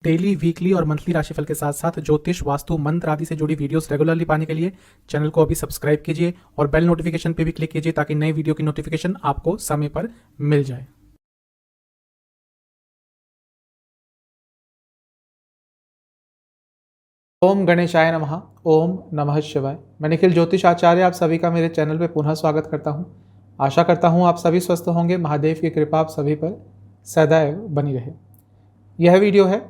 Daily, weekly और monthly राशिफल के साथ साथ ज्योतिष, वास्तु, मंत्र आदि से जुड़ी वीडियोस रेगुलरली पाने के लिए चैनल को अभी सब्सक्राइब कीजिए और बेल नोटिफिकेशन पे भी क्लिक कीजिए ताकि नई वीडियो की नोटिफिकेशन आपको समय पर मिल जाए। ओम गणेशाय नमः। ओम नमः शिवाय। मैं निखिल ज्योतिष आचार्य आप सभी का मेरे चैनल पे पुनः स्वागत करता हूँ। आशा करता हूँ आप सभी स्वस्थ होंगे। महादेव की कृपा आप सभी पर सदैव बनी रहे। यह वीडियो है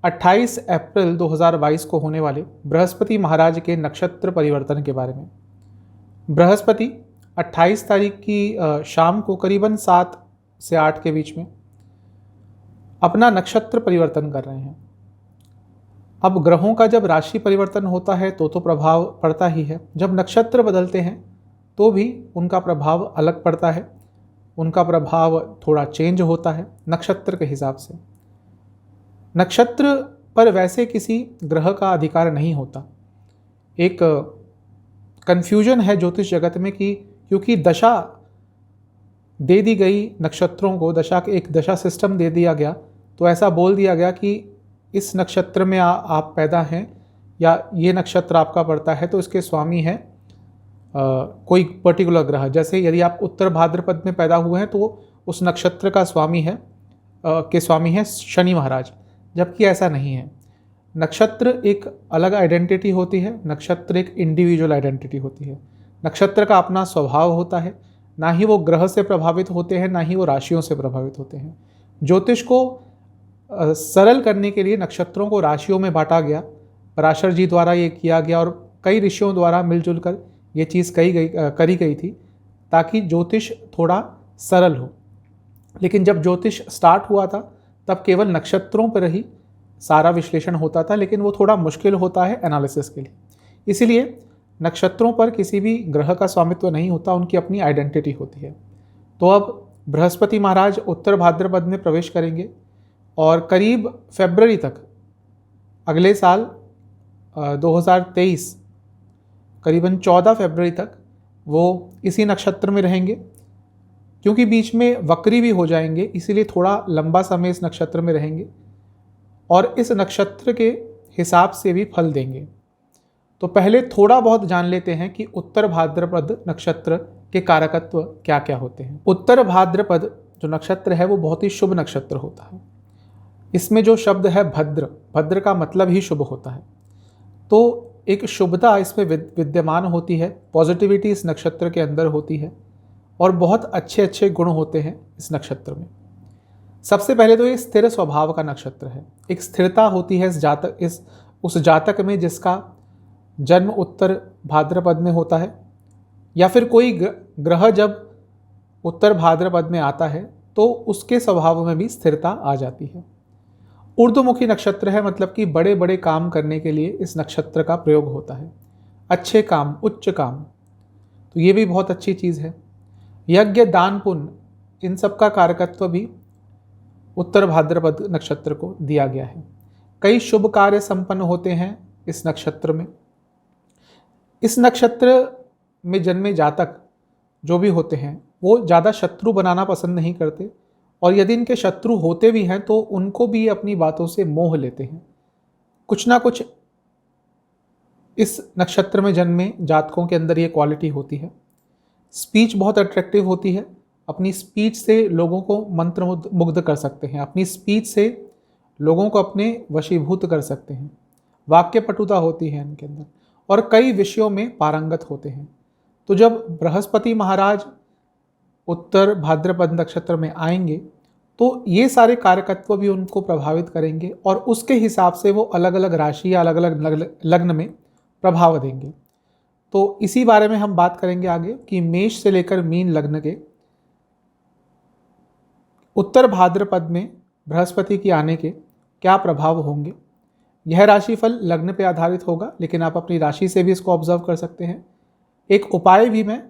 28 अप्रैल 2022 को होने वाले बृहस्पति महाराज के नक्षत्र परिवर्तन के बारे में। बृहस्पति 28 तारीख की शाम को करीबन 7 से 8 के बीच में अपना नक्षत्र परिवर्तन कर रहे हैं। अब ग्रहों का जब राशि परिवर्तन होता है तो प्रभाव पड़ता ही है। जब नक्षत्र बदलते हैं तो भी उनका प्रभाव अलग पड़ता है, उनका प्रभाव थोड़ा चेंज होता है नक्षत्र के हिसाब से। नक्षत्र पर वैसे किसी ग्रह का अधिकार नहीं होता। एक कन्फ्यूजन है ज्योतिष जगत में कि क्योंकि दशा दे दी गई नक्षत्रों को, एक दशा सिस्टम दे दिया गया, तो ऐसा बोल दिया गया कि इस नक्षत्र में आप पैदा हैं या ये नक्षत्र आपका पड़ता है तो इसके स्वामी हैं कोई पर्टिकुलर ग्रह। जैसे यदि आप उत्तर भाद्रपद में पैदा हुए हैं तो उस नक्षत्र का स्वामी है शनि महाराज, जबकि ऐसा नहीं है। नक्षत्र एक अलग आइडेंटिटी होती है, नक्षत्र एक इंडिविजुअल आइडेंटिटी होती है। नक्षत्र का अपना स्वभाव होता है, ना ही वो ग्रह से प्रभावित होते हैं ना ही वो राशियों से प्रभावित होते हैं। ज्योतिष को सरल करने के लिए नक्षत्रों को राशियों में बांटा गया। पराशर जी द्वारा ये किया गया और कई ऋषियों द्वारा मिलजुल कर ये चीज़ करी गई थी ताकि ज्योतिष थोड़ा सरल हो। लेकिन जब ज्योतिष स्टार्ट हुआ था तब केवल नक्षत्रों पर ही सारा विश्लेषण होता था, लेकिन वो थोड़ा मुश्किल होता है एनालिसिस के लिए। इसीलिए नक्षत्रों पर किसी भी ग्रह का स्वामित्व नहीं होता, उनकी अपनी आइडेंटिटी होती है। तो अब बृहस्पति महाराज उत्तर भाद्रपद में प्रवेश करेंगे और करीब फरवरी तक, अगले साल 2023 करीबन 14 फरवरी तक वो इसी नक्षत्र में रहेंगे। क्योंकि बीच में वक्री भी हो जाएंगे, इसीलिए थोड़ा लंबा समय इस नक्षत्र में रहेंगे और इस नक्षत्र के हिसाब से भी फल देंगे। तो पहले थोड़ा बहुत जान लेते हैं कि उत्तर भाद्रपद नक्षत्र के कारकत्व क्या क्या होते हैं। उत्तर भाद्रपद जो नक्षत्र है वो बहुत ही शुभ नक्षत्र होता है। इसमें जो शब्द है भद्र, भद्र का मतलब ही शुभ होता है, तो एक शुभता इसमें विद्यमान होती है। पॉजिटिविटी इस नक्षत्र के अंदर होती है और बहुत अच्छे अच्छे गुण होते हैं इस नक्षत्र में। सबसे पहले तो ये स्थिर स्वभाव का नक्षत्र है। एक स्थिरता होती है उस जातक में जिसका जन्म उत्तर भाद्रपद में होता है, या फिर कोई ग्रह जब उत्तर भाद्रपद में आता है तो उसके स्वभाव में भी स्थिरता आ जाती है। ऊर्ध्वमुखी नक्षत्र है, मतलब कि बड़े बड़े काम करने के लिए इस नक्षत्र का प्रयोग होता है। अच्छे काम, उच्च काम, तो ये भी बहुत अच्छी चीज़ है। यज्ञ, दान, पुण्य, इन सब का कारकत्व भी उत्तर भाद्रपद नक्षत्र को दिया गया है। कई शुभ कार्य संपन्न होते हैं इस नक्षत्र में। इस नक्षत्र में जन्मे जातक जो भी होते हैं वो ज़्यादा शत्रु बनाना पसंद नहीं करते, और यदि इनके शत्रु होते भी हैं तो उनको भी अपनी बातों से मोह लेते हैं। कुछ ना कुछ इस नक्षत्र में जन्मे जातकों के अंदर ये क्वालिटी होती है। स्पीच बहुत अट्रैक्टिव होती है। अपनी स्पीच से लोगों को मंत्रमुग्ध कर सकते हैं, अपनी स्पीच से लोगों को अपने वशीभूत कर सकते हैं। वाक्य पटुता होती है इनके अंदर और कई विषयों में पारंगत होते हैं। तो जब बृहस्पति महाराज उत्तर भाद्रपद नक्षत्र में आएंगे तो ये सारे कारकत्व भी उनको प्रभावित करेंगे और उसके हिसाब से वो अलग अलग राशि या अलग अलग लग्न में प्रभाव देंगे। तो इसी बारे में हम बात करेंगे आगे कि मेष से लेकर मीन लग्न के उत्तर भाद्रपद में बृहस्पति के आने के क्या प्रभाव होंगे। यह राशिफल लग्न पे आधारित होगा, लेकिन आप अपनी राशि से भी इसको ऑब्जर्व कर सकते हैं। एक उपाय भी मैं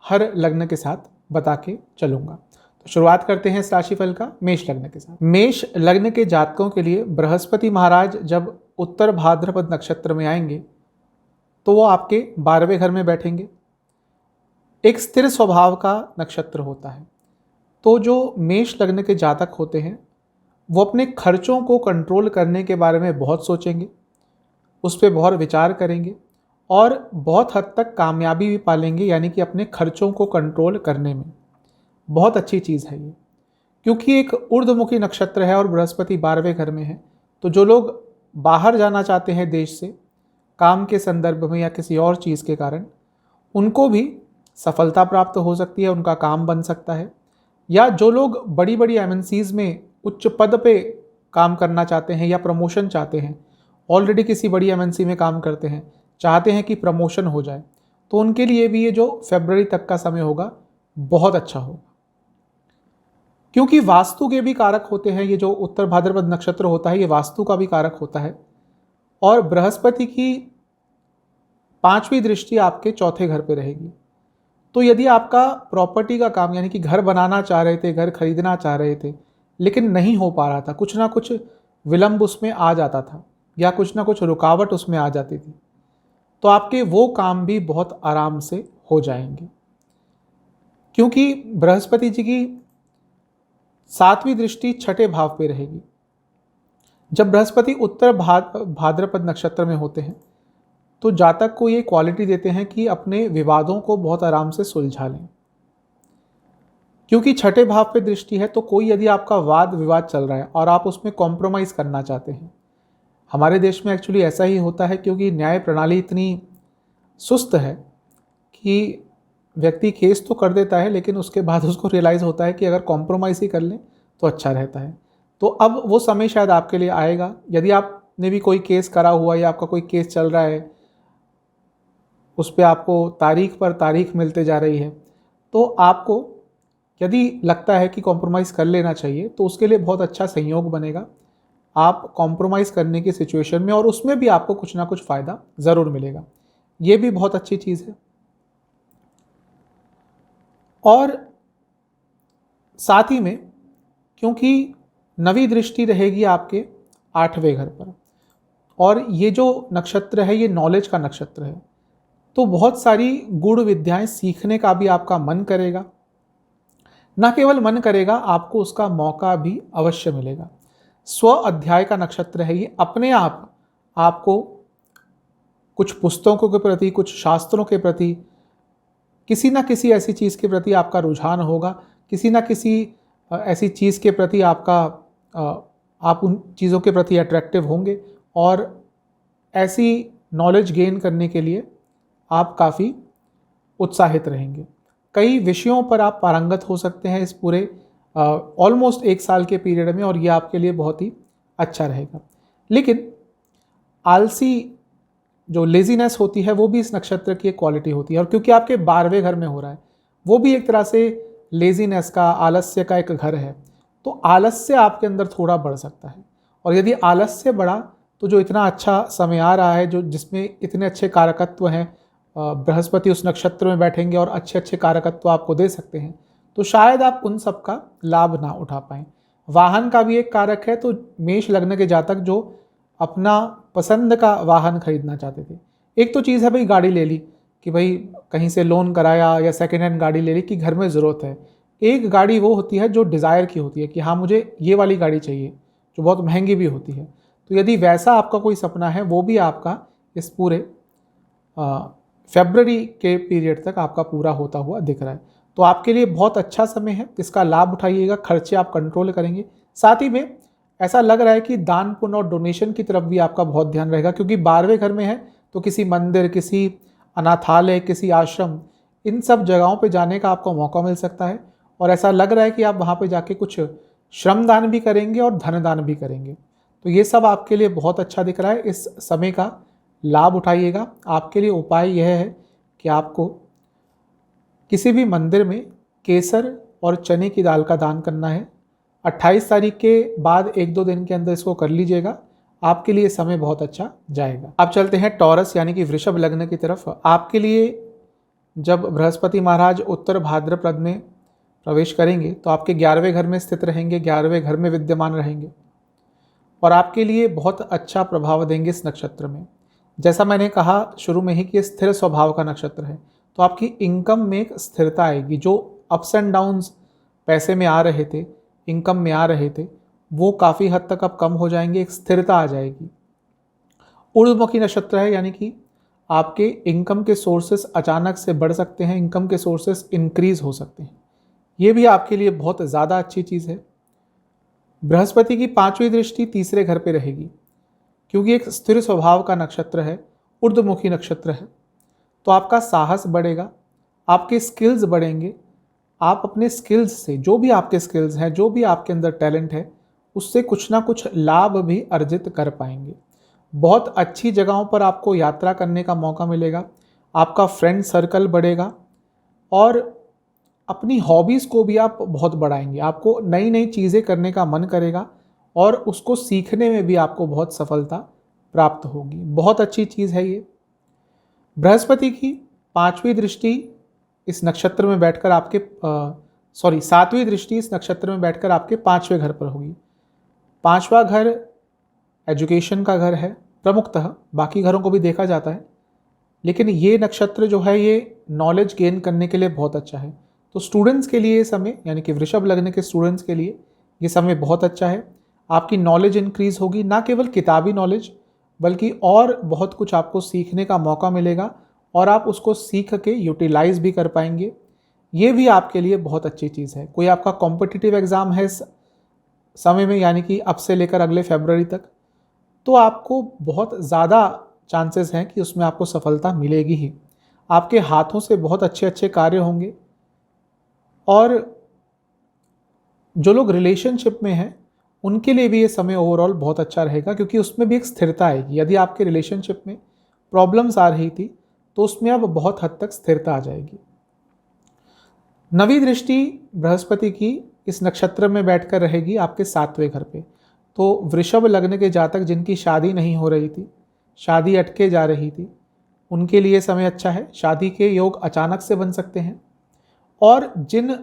हर लग्न के साथ बता के चलूंगा। तो शुरुआत करते हैं इस राशिफल का मेष लग्न के साथ। मेष लग्न के जातकों के लिए बृहस्पति महाराज जब उत्तर भाद्रपद नक्षत्र में आएंगे तो वो आपके 12वें घर में बैठेंगे। एक स्थिर स्वभाव का नक्षत्र होता है, तो जो मेष लग्न के जातक होते हैं वो अपने खर्चों को कंट्रोल करने के बारे में बहुत सोचेंगे, उस पर बहुत विचार करेंगे और बहुत हद तक कामयाबी भी पालेंगे, यानी कि अपने खर्चों को कंट्रोल करने में। बहुत अच्छी चीज़ है ये, क्योंकि एक ऊर्ध्वमुखी नक्षत्र है और बृहस्पति 12वें घर में है। तो जो लोग बाहर जाना चाहते हैं देश से काम के संदर्भ में या किसी और चीज़ के कारण, उनको भी सफलता प्राप्त हो सकती है, उनका काम बन सकता है। या जो लोग बड़ी बड़ी एमएनसीज में उच्च पद पे काम करना चाहते हैं या प्रमोशन चाहते हैं, ऑलरेडी किसी बड़ी एमएनसी में काम करते हैं, चाहते हैं कि प्रमोशन हो जाए, तो उनके लिए भी ये जो फरवरी तक का समय होगा बहुत अच्छा होगा। क्योंकि वास्तु के भी कारक होते हैं, ये जो उत्तर भाद्रपद नक्षत्र होता है ये वास्तु का भी कारक होता है। और बृहस्पति की 5वीं दृष्टि आपके चौथे घर पे रहेगी। तो यदि आपका प्रॉपर्टी का काम, यानी कि घर बनाना चाह रहे थे, घर खरीदना चाह रहे थे, लेकिन नहीं हो पा रहा था, कुछ ना कुछ विलंब उसमें आ जाता था या कुछ ना कुछ रुकावट उसमें आ जाती थी, तो आपके वो काम भी बहुत आराम से हो जाएंगे। क्योंकि बृहस्पति जी की 7वीं दृष्टि छठे भाव पे रहेगी। जब बृहस्पति उत्तर भाद्रपद नक्षत्र में होते हैं तो जातक को ये क्वालिटी देते हैं कि अपने विवादों को बहुत आराम से सुलझा लें। क्योंकि छठे भाव पे दृष्टि है, तो कोई यदि आपका वाद विवाद चल रहा है और आप उसमें कॉम्प्रोमाइज़ करना चाहते हैं, हमारे देश में एक्चुअली ऐसा ही होता है, क्योंकि न्याय प्रणाली इतनी सुस्त है कि व्यक्ति केस तो कर देता है लेकिन उसके बाद उसको रियलाइज़ होता है कि अगर कॉम्प्रोमाइज़ ही कर लें तो अच्छा रहता है। तो अब वो समय शायद आपके लिए आएगा। यदि आपने भी कोई केस करा हुआ या आपका कोई केस चल रहा है, उस पर आपको तारीख पर तारीख मिलते जा रही है, तो आपको यदि लगता है कि कॉम्प्रोमाइज़ कर लेना चाहिए तो उसके लिए बहुत अच्छा संयोग बनेगा। आप कॉम्प्रोमाइज़ करने की सिचुएशन में, और उसमें भी आपको कुछ ना कुछ फ़ायदा ज़रूर मिलेगा। ये भी बहुत अच्छी चीज़ है। और साथ ही में, क्योंकि 9वीं दृष्टि रहेगी आपके 8वें घर पर, और ये जो नक्षत्र है ये नॉलेज का नक्षत्र है, तो बहुत सारी गूढ़ विद्याएं सीखने का भी आपका मन करेगा। न केवल मन करेगा, आपको उसका मौका भी अवश्य मिलेगा। स्व अध्याय का नक्षत्र है ये। अपने आप आपको कुछ पुस्तकों के प्रति, कुछ शास्त्रों के प्रति, किसी न किसी ऐसी चीज़ के प्रति आपका रुझान होगा, किसी न किसी ऐसी चीज़ के प्रति आप उन चीज़ों के प्रति अट्रैक्टिव होंगे, और ऐसी नॉलेज गेन करने के लिए आप काफ़ी उत्साहित रहेंगे। कई विषयों पर आप पारंगत हो सकते हैं इस पूरे ऑलमोस्ट 1 साल के पीरियड में, और ये आपके लिए बहुत ही अच्छा रहेगा। लेकिन आलसी जो लेजीनेस होती है वो भी इस नक्षत्र की एक क्वालिटी होती है, और क्योंकि आपके 12वें घर में हो रहा है, वो भी एक तरह से लेजीनेस का, आलस्य का एक घर है, तो आलस्य आपके अंदर थोड़ा बढ़ सकता है। और यदि आलस्य बढ़ा तो जो इतना अच्छा समय आ रहा है, जो जिसमें इतने अच्छे कारकत्व हैं, बृहस्पति उस नक्षत्र में बैठेंगे और अच्छे अच्छे कारकत्व आपको दे सकते हैं, तो शायद आप उन सब का लाभ ना उठा पाएँ। वाहन का भी एक कारक है, तो मेष लग्न के जातक जो अपना पसंद का वाहन खरीदना चाहते थे, एक तो चीज़ है भाई गाड़ी ले ली कि भाई कहीं से लोन कराया या सेकेंड हैंड गाड़ी ले ली कि घर में ज़रूरत है। एक गाड़ी वो होती है जो डिज़ायर की होती है कि हाँ मुझे ये वाली गाड़ी चाहिए, जो बहुत महंगी भी होती है। तो यदि वैसा आपका कोई सपना है, वो भी आपका इस पूरे फरवरी के पीरियड तक आपका पूरा होता हुआ दिख रहा है। तो आपके लिए बहुत अच्छा समय है, इसका लाभ उठाइएगा। खर्चे आप कंट्रोल करेंगे। साथ ही में ऐसा लग रहा है कि दान पुण्य और डोनेशन की तरफ भी आपका बहुत ध्यान रहेगा, क्योंकि 12वें घर में है, तो किसी मंदिर, किसी अनाथालय, किसी आश्रम, इन सब जगहों पे जाने का आपको मौका मिल सकता है। और ऐसा लग रहा है कि आप वहाँ पे जाके कुछ श्रम दान भी करेंगे और धन दान भी करेंगे। तो ये सब आपके लिए बहुत अच्छा दिख रहा है। इस समय का लाभ उठाइएगा। आपके लिए उपाय यह है कि आपको किसी भी मंदिर में केसर और चने की दाल का दान करना है। 28 तारीख के बाद 1-2 दिन के अंदर इसको कर लीजिएगा, आपके लिए समय बहुत अच्छा जाएगा। अब चलते हैं टॉरस यानी कि वृषभ लग्न की तरफ। आपके लिए जब बृहस्पति महाराज उत्तर भाद्रपद में प्रवेश करेंगे तो आपके 11वें घर में स्थित रहेंगे, 11वें घर में विद्यमान रहेंगे, और आपके लिए बहुत अच्छा प्रभाव देंगे इस नक्षत्र में। जैसा मैंने कहा शुरू में ही कि स्थिर स्वभाव का नक्षत्र है, तो आपकी इनकम में एक स्थिरता आएगी। जो अप्स एंड डाउन्स पैसे में आ रहे थे, इनकम में आ रहे थे, वो काफ़ी हद तक अब कम हो जाएंगे, एक स्थिरता आ जाएगी। ऊर्ध्वमुखी नक्षत्र है, यानी कि आपके इनकम के सोर्सेस अचानक से बढ़ सकते हैं, इनकम के सोर्सेस इंक्रीज हो सकते हैं। ये भी आपके लिए बहुत ज़्यादा अच्छी चीज़ है। बृहस्पति की 5वीं दृष्टि तीसरे घर पे रहेगी, क्योंकि एक स्थिर स्वभाव का नक्षत्र है, ऊर्ध्वमुखी नक्षत्र है, तो आपका साहस बढ़ेगा, आपके स्किल्स बढ़ेंगे। आप अपने स्किल्स से, जो भी आपके स्किल्स हैं, जो भी आपके अंदर टैलेंट है, उससे कुछ ना कुछ लाभ भी अर्जित कर पाएंगे। बहुत अच्छी जगहों पर आपको यात्रा करने का मौका मिलेगा, आपका फ्रेंड सर्कल बढ़ेगा और अपनी हॉबीज़ को भी आप बहुत बढ़ाएंगे। आपको नई नई चीज़ें करने का मन करेगा और उसको सीखने में भी आपको बहुत सफलता प्राप्त होगी। बहुत अच्छी चीज़ है ये। बृहस्पति की 5वीं दृष्टि इस नक्षत्र में बैठकर आपके 7वीं दृष्टि इस नक्षत्र में बैठकर आपके 5वें घर पर होगी। 5वां घर एजुकेशन का घर है प्रमुखतः, बाकी घरों को भी देखा जाता है, लेकिन ये नक्षत्र जो है ये नॉलेज गेन करने के लिए बहुत अच्छा है। तो स्टूडेंट्स के लिए ये समय, यानी कि वृषभ लग्न के स्टूडेंट्स के लिए ये समय बहुत अच्छा है। आपकी नॉलेज इंक्रीज होगी, ना केवल किताबी नॉलेज बल्कि और बहुत कुछ आपको सीखने का मौका मिलेगा और आप उसको सीख के यूटिलाइज भी कर पाएंगे। ये भी आपके लिए बहुत अच्छी चीज़ है। कोई आपका कॉम्पिटिटिव एग्ज़ाम है इस समय में, यानी कि अब से लेकर अगले फरवरी तक, तो आपको बहुत ज़्यादा चांसेस हैं कि उसमें आपको सफलता मिलेगी ही। आपके हाथों से बहुत अच्छे अच्छे कार्य होंगे और जो लोग रिलेशनशिप में हैं उनके लिए भी ये समय ओवरऑल बहुत अच्छा रहेगा, क्योंकि उसमें भी एक स्थिरता आएगी। यदि आपके रिलेशनशिप में प्रॉब्लम्स आ रही थी तो उसमें अब बहुत हद तक स्थिरता आ जाएगी। 9वीं दृष्टि बृहस्पति की इस नक्षत्र में बैठकर रहेगी आपके 7वें घर पे। तो वृषभ लग्न के जातक जिनकी शादी नहीं हो रही थी, शादी अटके जा रही थी, उनके लिए समय अच्छा है। शादी के योग अचानक से बन सकते हैं। और जिन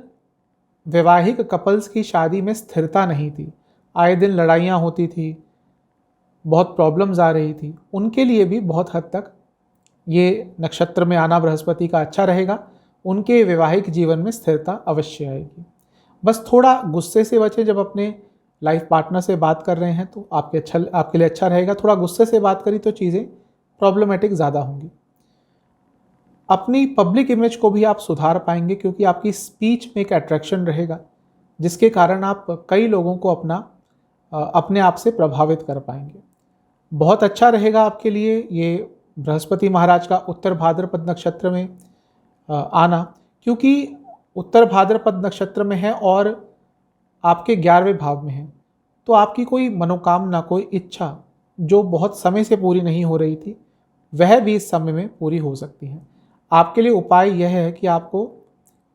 वैवाहिक कपल्स की शादी में स्थिरता नहीं थी, आए दिन लड़ाइयाँ होती थी, बहुत प्रॉब्लम्स आ रही थी, उनके लिए भी बहुत हद तक ये नक्षत्र में आना बृहस्पति का अच्छा रहेगा। उनके वैवाहिक जीवन में स्थिरता अवश्य आएगी। बस थोड़ा गुस्से से बचें, जब अपने लाइफ पार्टनर से बात कर रहे हैं तो आपके लिए अच्छा रहेगा। थोड़ा गुस्से से बात करी तो चीज़ें प्रॉब्लमेटिक ज़्यादा होंगी। अपनी पब्लिक इमेज को भी आप सुधार पाएंगे, क्योंकि आपकी स्पीच में एक अट्रैक्शन रहेगा जिसके कारण आप कई लोगों को अपने आप से प्रभावित कर पाएंगे। बहुत अच्छा रहेगा आपके लिए ये बृहस्पति महाराज का उत्तर भाद्रपद नक्षत्र में आना, क्योंकि उत्तर भाद्रपद नक्षत्र में है और आपके 11वें भाव में है। तो आपकी कोई मनोकामना, कोई इच्छा जो बहुत समय से पूरी नहीं हो रही थी, वह भी इस समय में पूरी हो सकती है। आपके लिए उपाय यह है कि आपको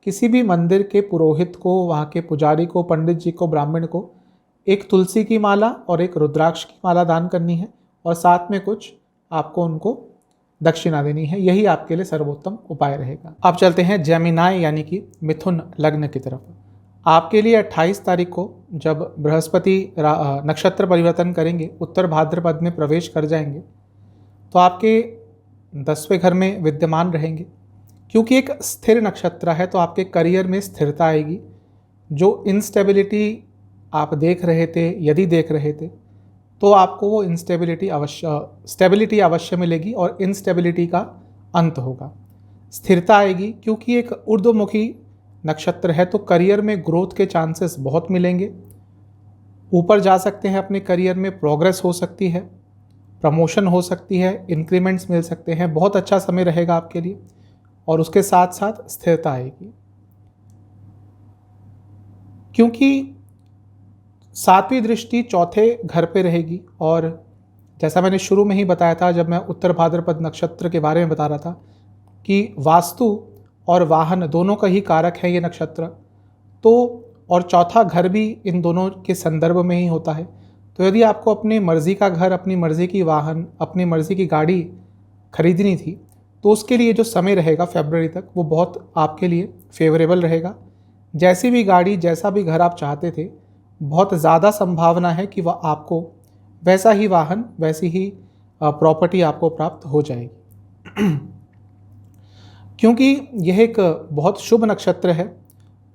किसी भी मंदिर के पुरोहित को, वहाँ के पुजारी को, पंडित जी को, ब्राह्मण को एक तुलसी की माला और एक रुद्राक्ष की माला दान करनी है और साथ में कुछ आपको उनको दक्षिणा देनी है। यही आपके लिए सर्वोत्तम उपाय रहेगा। अब चलते हैं जेमिनाई यानी कि मिथुन लग्न की तरफ। आपके लिए 28 तारीख को जब बृहस्पति नक्षत्र परिवर्तन करेंगे, उत्तर भाद्रपद में प्रवेश कर जाएंगे, तो आपके 10वें घर में विद्यमान रहेंगे। क्योंकि एक स्थिर नक्षत्र है तो आपके करियर में स्थिरता आएगी। जो इंस्टेबिलिटी आप यदि देख रहे थे तो आपको वो स्टेबिलिटी अवश्य मिलेगी और इंस्टेबिलिटी का अंत होगा। स्थिरता आएगी, क्योंकि एक ऊर्ध्वमुखी नक्षत्र है तो करियर में ग्रोथ के चांसेस बहुत मिलेंगे। ऊपर जा सकते हैं अपने करियर में, प्रोग्रेस हो सकती है, प्रमोशन हो सकती है, इंक्रीमेंट्स मिल सकते हैं। बहुत अच्छा समय रहेगा आपके लिए और उसके साथ साथ स्थिरता आएगी, क्योंकि 7वीं दृष्टि चौथे घर पे रहेगी। और जैसा मैंने शुरू में ही बताया था, जब मैं उत्तर भाद्रपद नक्षत्र के बारे में बता रहा था, कि वास्तु और वाहन दोनों का ही कारक है ये नक्षत्र, तो और चौथा घर भी इन दोनों के संदर्भ में ही होता है। तो यदि आपको अपनी मर्ज़ी का घर, अपनी मर्ज़ी की वाहन, अपनी मर्ज़ी की गाड़ी खरीदनी थी, तो उसके लिए जो समय रहेगा फरवरी तक, वो बहुत आपके लिए फेवरेबल रहेगा। जैसी भी गाड़ी, जैसा भी घर आप चाहते थे, बहुत ज़्यादा संभावना है कि वह आपको वैसा ही वाहन, वैसी ही प्रॉपर्टी आपको प्राप्त हो जाएगी। क्योंकि यह एक बहुत शुभ नक्षत्र है,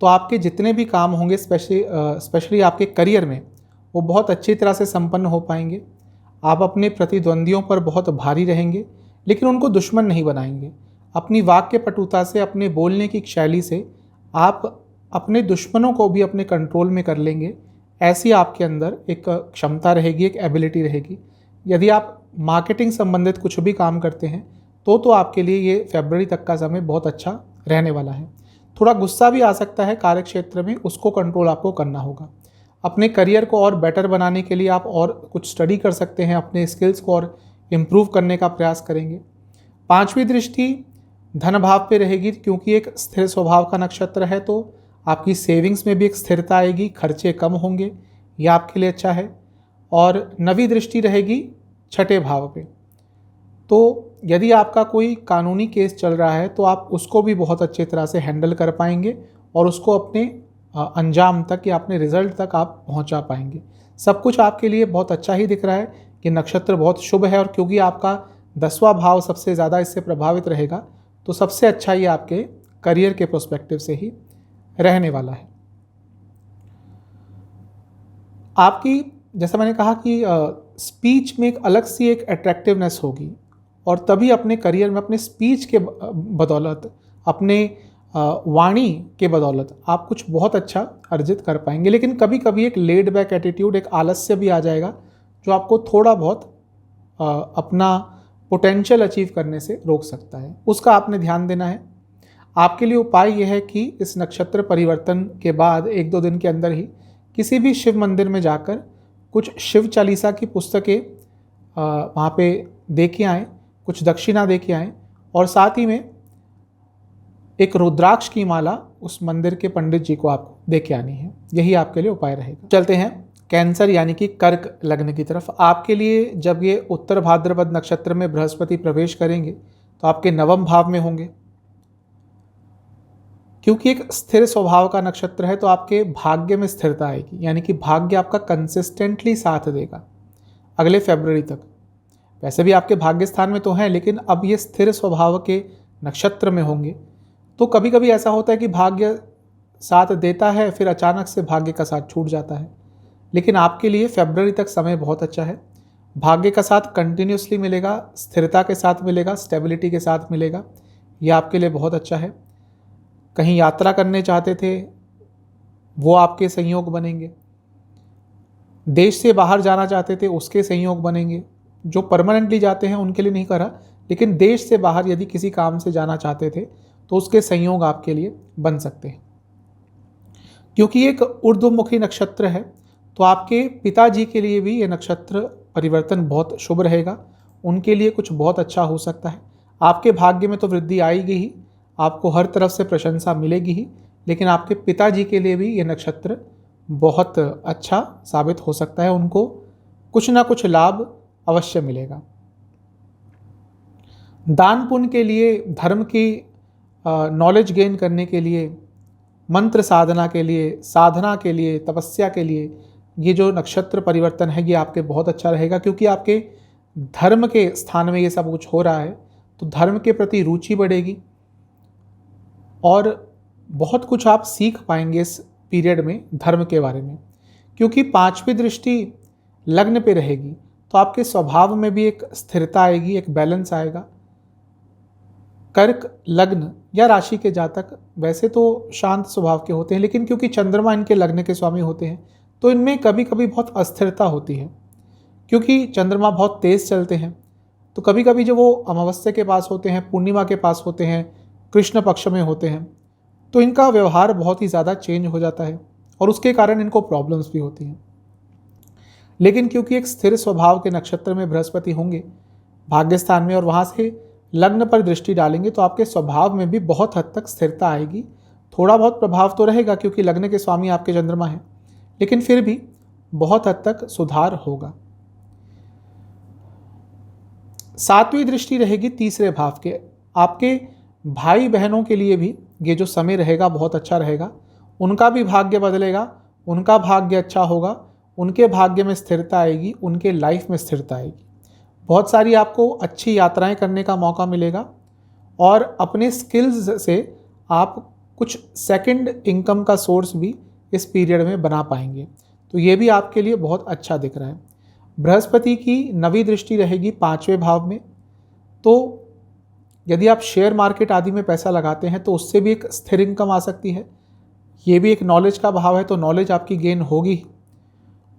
तो आपके जितने भी काम होंगे स्पेशली आपके करियर में, वो बहुत अच्छी तरह से संपन्न हो पाएंगे। आप अपने प्रतिद्वंदियों पर बहुत भारी रहेंगे, लेकिन उनको दुश्मन नहीं बनाएंगे। अपनी वाक्य पटुता से, अपने बोलने की शैली से आप अपने दुश्मनों को भी अपने कंट्रोल में कर लेंगे। ऐसी आपके अंदर एक क्षमता रहेगी, एक एबिलिटी रहेगी। यदि आप मार्केटिंग संबंधित कुछ भी काम करते हैं तो आपके लिए ये फरवरी तक का समय बहुत अच्छा रहने वाला है। थोड़ा गुस्सा भी आ सकता है कार्य क्षेत्र में, उसको कंट्रोल आपको करना होगा। अपने करियर को और बेटर बनाने के लिए आप और कुछ स्टडी कर सकते हैं, अपने स्किल्स को और इम्प्रूव करने का प्रयास करेंगे। 5वीं दृष्टि धन भाव पे रहेगी, क्योंकि एक स्थिर स्वभाव का नक्षत्र है तो आपकी सेविंग्स में भी एक स्थिरता आएगी, खर्चे कम होंगे, यह आपके लिए अच्छा है। और 9वीं दृष्टि रहेगी 6ठे भाव पे, तो यदि आपका कोई कानूनी केस चल रहा है तो आप उसको भी बहुत अच्छी तरह से हैंडल कर पाएंगे और उसको अपने अंजाम तक या अपने रिजल्ट तक आप पहुंचा पाएंगे। सब कुछ आपके लिए बहुत अच्छा ही दिख रहा है कि नक्षत्र बहुत शुभ है, और क्योंकि आपका 10वां भाव सबसे ज़्यादा इससे प्रभावित रहेगा तो सबसे अच्छा ये आपके करियर के प्रोस्पेक्टिव से ही रहने वाला है। आपकी, जैसा मैंने कहा कि स्पीच में एक अलग सी एक अट्रैक्टिवनेस होगी, और तभी अपने करियर में अपने स्पीच के बदौलत, अपने वाणी के बदौलत आप कुछ बहुत अच्छा अर्जित कर पाएंगे। लेकिन कभी कभी एक लेड बैक एटीट्यूड, एक आलस्य भी आ जाएगा जो आपको थोड़ा बहुत अपना पोटेंशियल अचीव करने से रोक सकता है, उसका आपने ध्यान देना है। आपके लिए उपाय यह है कि इस नक्षत्र परिवर्तन के बाद 1-2 दिन के अंदर ही किसी भी शिव मंदिर में जाकर कुछ शिव चालीसा की पुस्तकें वहाँ पे दे के आएँ, कुछ दक्षिणा दे के आएँ, और साथ ही में एक रुद्राक्ष की माला उस मंदिर के पंडित जी को आपको दे के आनी है। यही आपके लिए उपाय रहेगा। चलते हैं कैंसर यानी कि कर्क लग्न की तरफ। आपके लिए जब ये उत्तर भाद्रपद नक्षत्र में बृहस्पति प्रवेश करेंगे तो आपके 9वें भाव में होंगे। क्योंकि एक स्थिर स्वभाव का नक्षत्र है तो आपके भाग्य में स्थिरता आएगी, यानी कि भाग्य आपका कंसिस्टेंटली साथ देगा अगले फरवरी तक। वैसे भी आपके भाग्य स्थान में तो हैं, लेकिन अब ये स्थिर स्वभाव के नक्षत्र में होंगे तो कभी कभी ऐसा होता है कि भाग्य साथ देता है, फिर अचानक से भाग्य का साथ छूट जाता है। लेकिन आपके लिए फरवरी तक समय बहुत अच्छा है। भाग्य का साथ कंटिन्यूसली मिलेगा, स्थिरता के साथ मिलेगा, स्टेबिलिटी के साथ मिलेगा। ये आपके लिए बहुत अच्छा है। कहीं यात्रा करने चाहते थे वो आपके संयोग बनेंगे, देश से बाहर जाना चाहते थे उसके संयोग बनेंगे। जो परमानेंटली जाते हैं उनके लिए नहीं करा, लेकिन देश से बाहर यदि किसी काम से जाना चाहते थे तो उसके संयोग आपके लिए बन सकते हैं। क्योंकि एक ऊर्ध्वमुखी नक्षत्र है तो आपके पिताजी के लिए भी ये नक्षत्र परिवर्तन बहुत शुभ रहेगा, उनके लिए कुछ बहुत अच्छा हो सकता है। आपके भाग्य में तो वृद्धि आएगी ही, आपको हर तरफ से प्रशंसा मिलेगी ही, लेकिन आपके पिताजी के लिए भी ये नक्षत्र बहुत अच्छा साबित हो सकता है, उनको कुछ ना कुछ लाभ अवश्य मिलेगा। दान पुण्य के लिए, धर्म की नॉलेज गेन करने के लिए, मंत्र साधना के लिए, साधना के लिए, तपस्या के लिए ये जो नक्षत्र परिवर्तन है ये आपके बहुत अच्छा रहेगा। क्योंकि आपके धर्म के स्थान में ये सब कुछ हो रहा है तो धर्म के प्रति रुचि बढ़ेगी और बहुत कुछ आप सीख पाएंगे इस पीरियड में धर्म के बारे में। क्योंकि 5वीं दृष्टि लग्न पे रहेगी तो आपके स्वभाव में भी एक स्थिरता आएगी, एक बैलेंस आएगा। कर्क लग्न या राशि के जातक वैसे तो शांत स्वभाव के होते हैं, लेकिन क्योंकि चंद्रमा इनके लग्न के स्वामी होते हैं तो इनमें कभी कभी बहुत अस्थिरता होती है। क्योंकि चंद्रमा बहुत तेज़ चलते हैं तो कभी कभी जब वो अमावस्या के पास होते हैं, पूर्णिमा के पास होते हैं, कृष्ण पक्ष में होते हैं, तो इनका व्यवहार बहुत ही ज़्यादा चेंज हो जाता है और उसके कारण इनको प्रॉब्लम्स भी होती हैं। लेकिन क्योंकि एक स्थिर स्वभाव के नक्षत्र में बृहस्पति होंगे भाग्य स्थान में और वहाँ से लग्न पर दृष्टि डालेंगे तो आपके स्वभाव में भी बहुत हद तक स्थिरता आएगी। थोड़ा बहुत प्रभाव तो रहेगा क्योंकि लग्न के स्वामी आपके चंद्रमा हैं, लेकिन फिर भी बहुत हद तक सुधार होगा। 7वीं दृष्टि रहेगी तीसरे भाव के। आपके भाई बहनों के लिए भी ये जो समय रहेगा बहुत अच्छा रहेगा। उनका भी भाग्य बदलेगा, उनका भाग्य अच्छा होगा, उनके भाग्य में स्थिरता आएगी, उनके लाइफ में स्थिरता आएगी। बहुत सारी आपको अच्छी यात्राएं करने का मौका मिलेगा और अपने स्किल्स से आप कुछ सेकंड इनकम का सोर्स भी इस पीरियड में बना पाएंगे। तो ये भी आपके लिए बहुत अच्छा दिख रहा है। बृहस्पति की 9वीं दृष्टि रहेगी 5वें भाव में, तो यदि आप शेयर मार्केट आदि में पैसा लगाते हैं तो उससे भी एक स्थिर इनकम आ सकती है। ये भी एक नॉलेज का भाव है, तो नॉलेज आपकी गेन होगी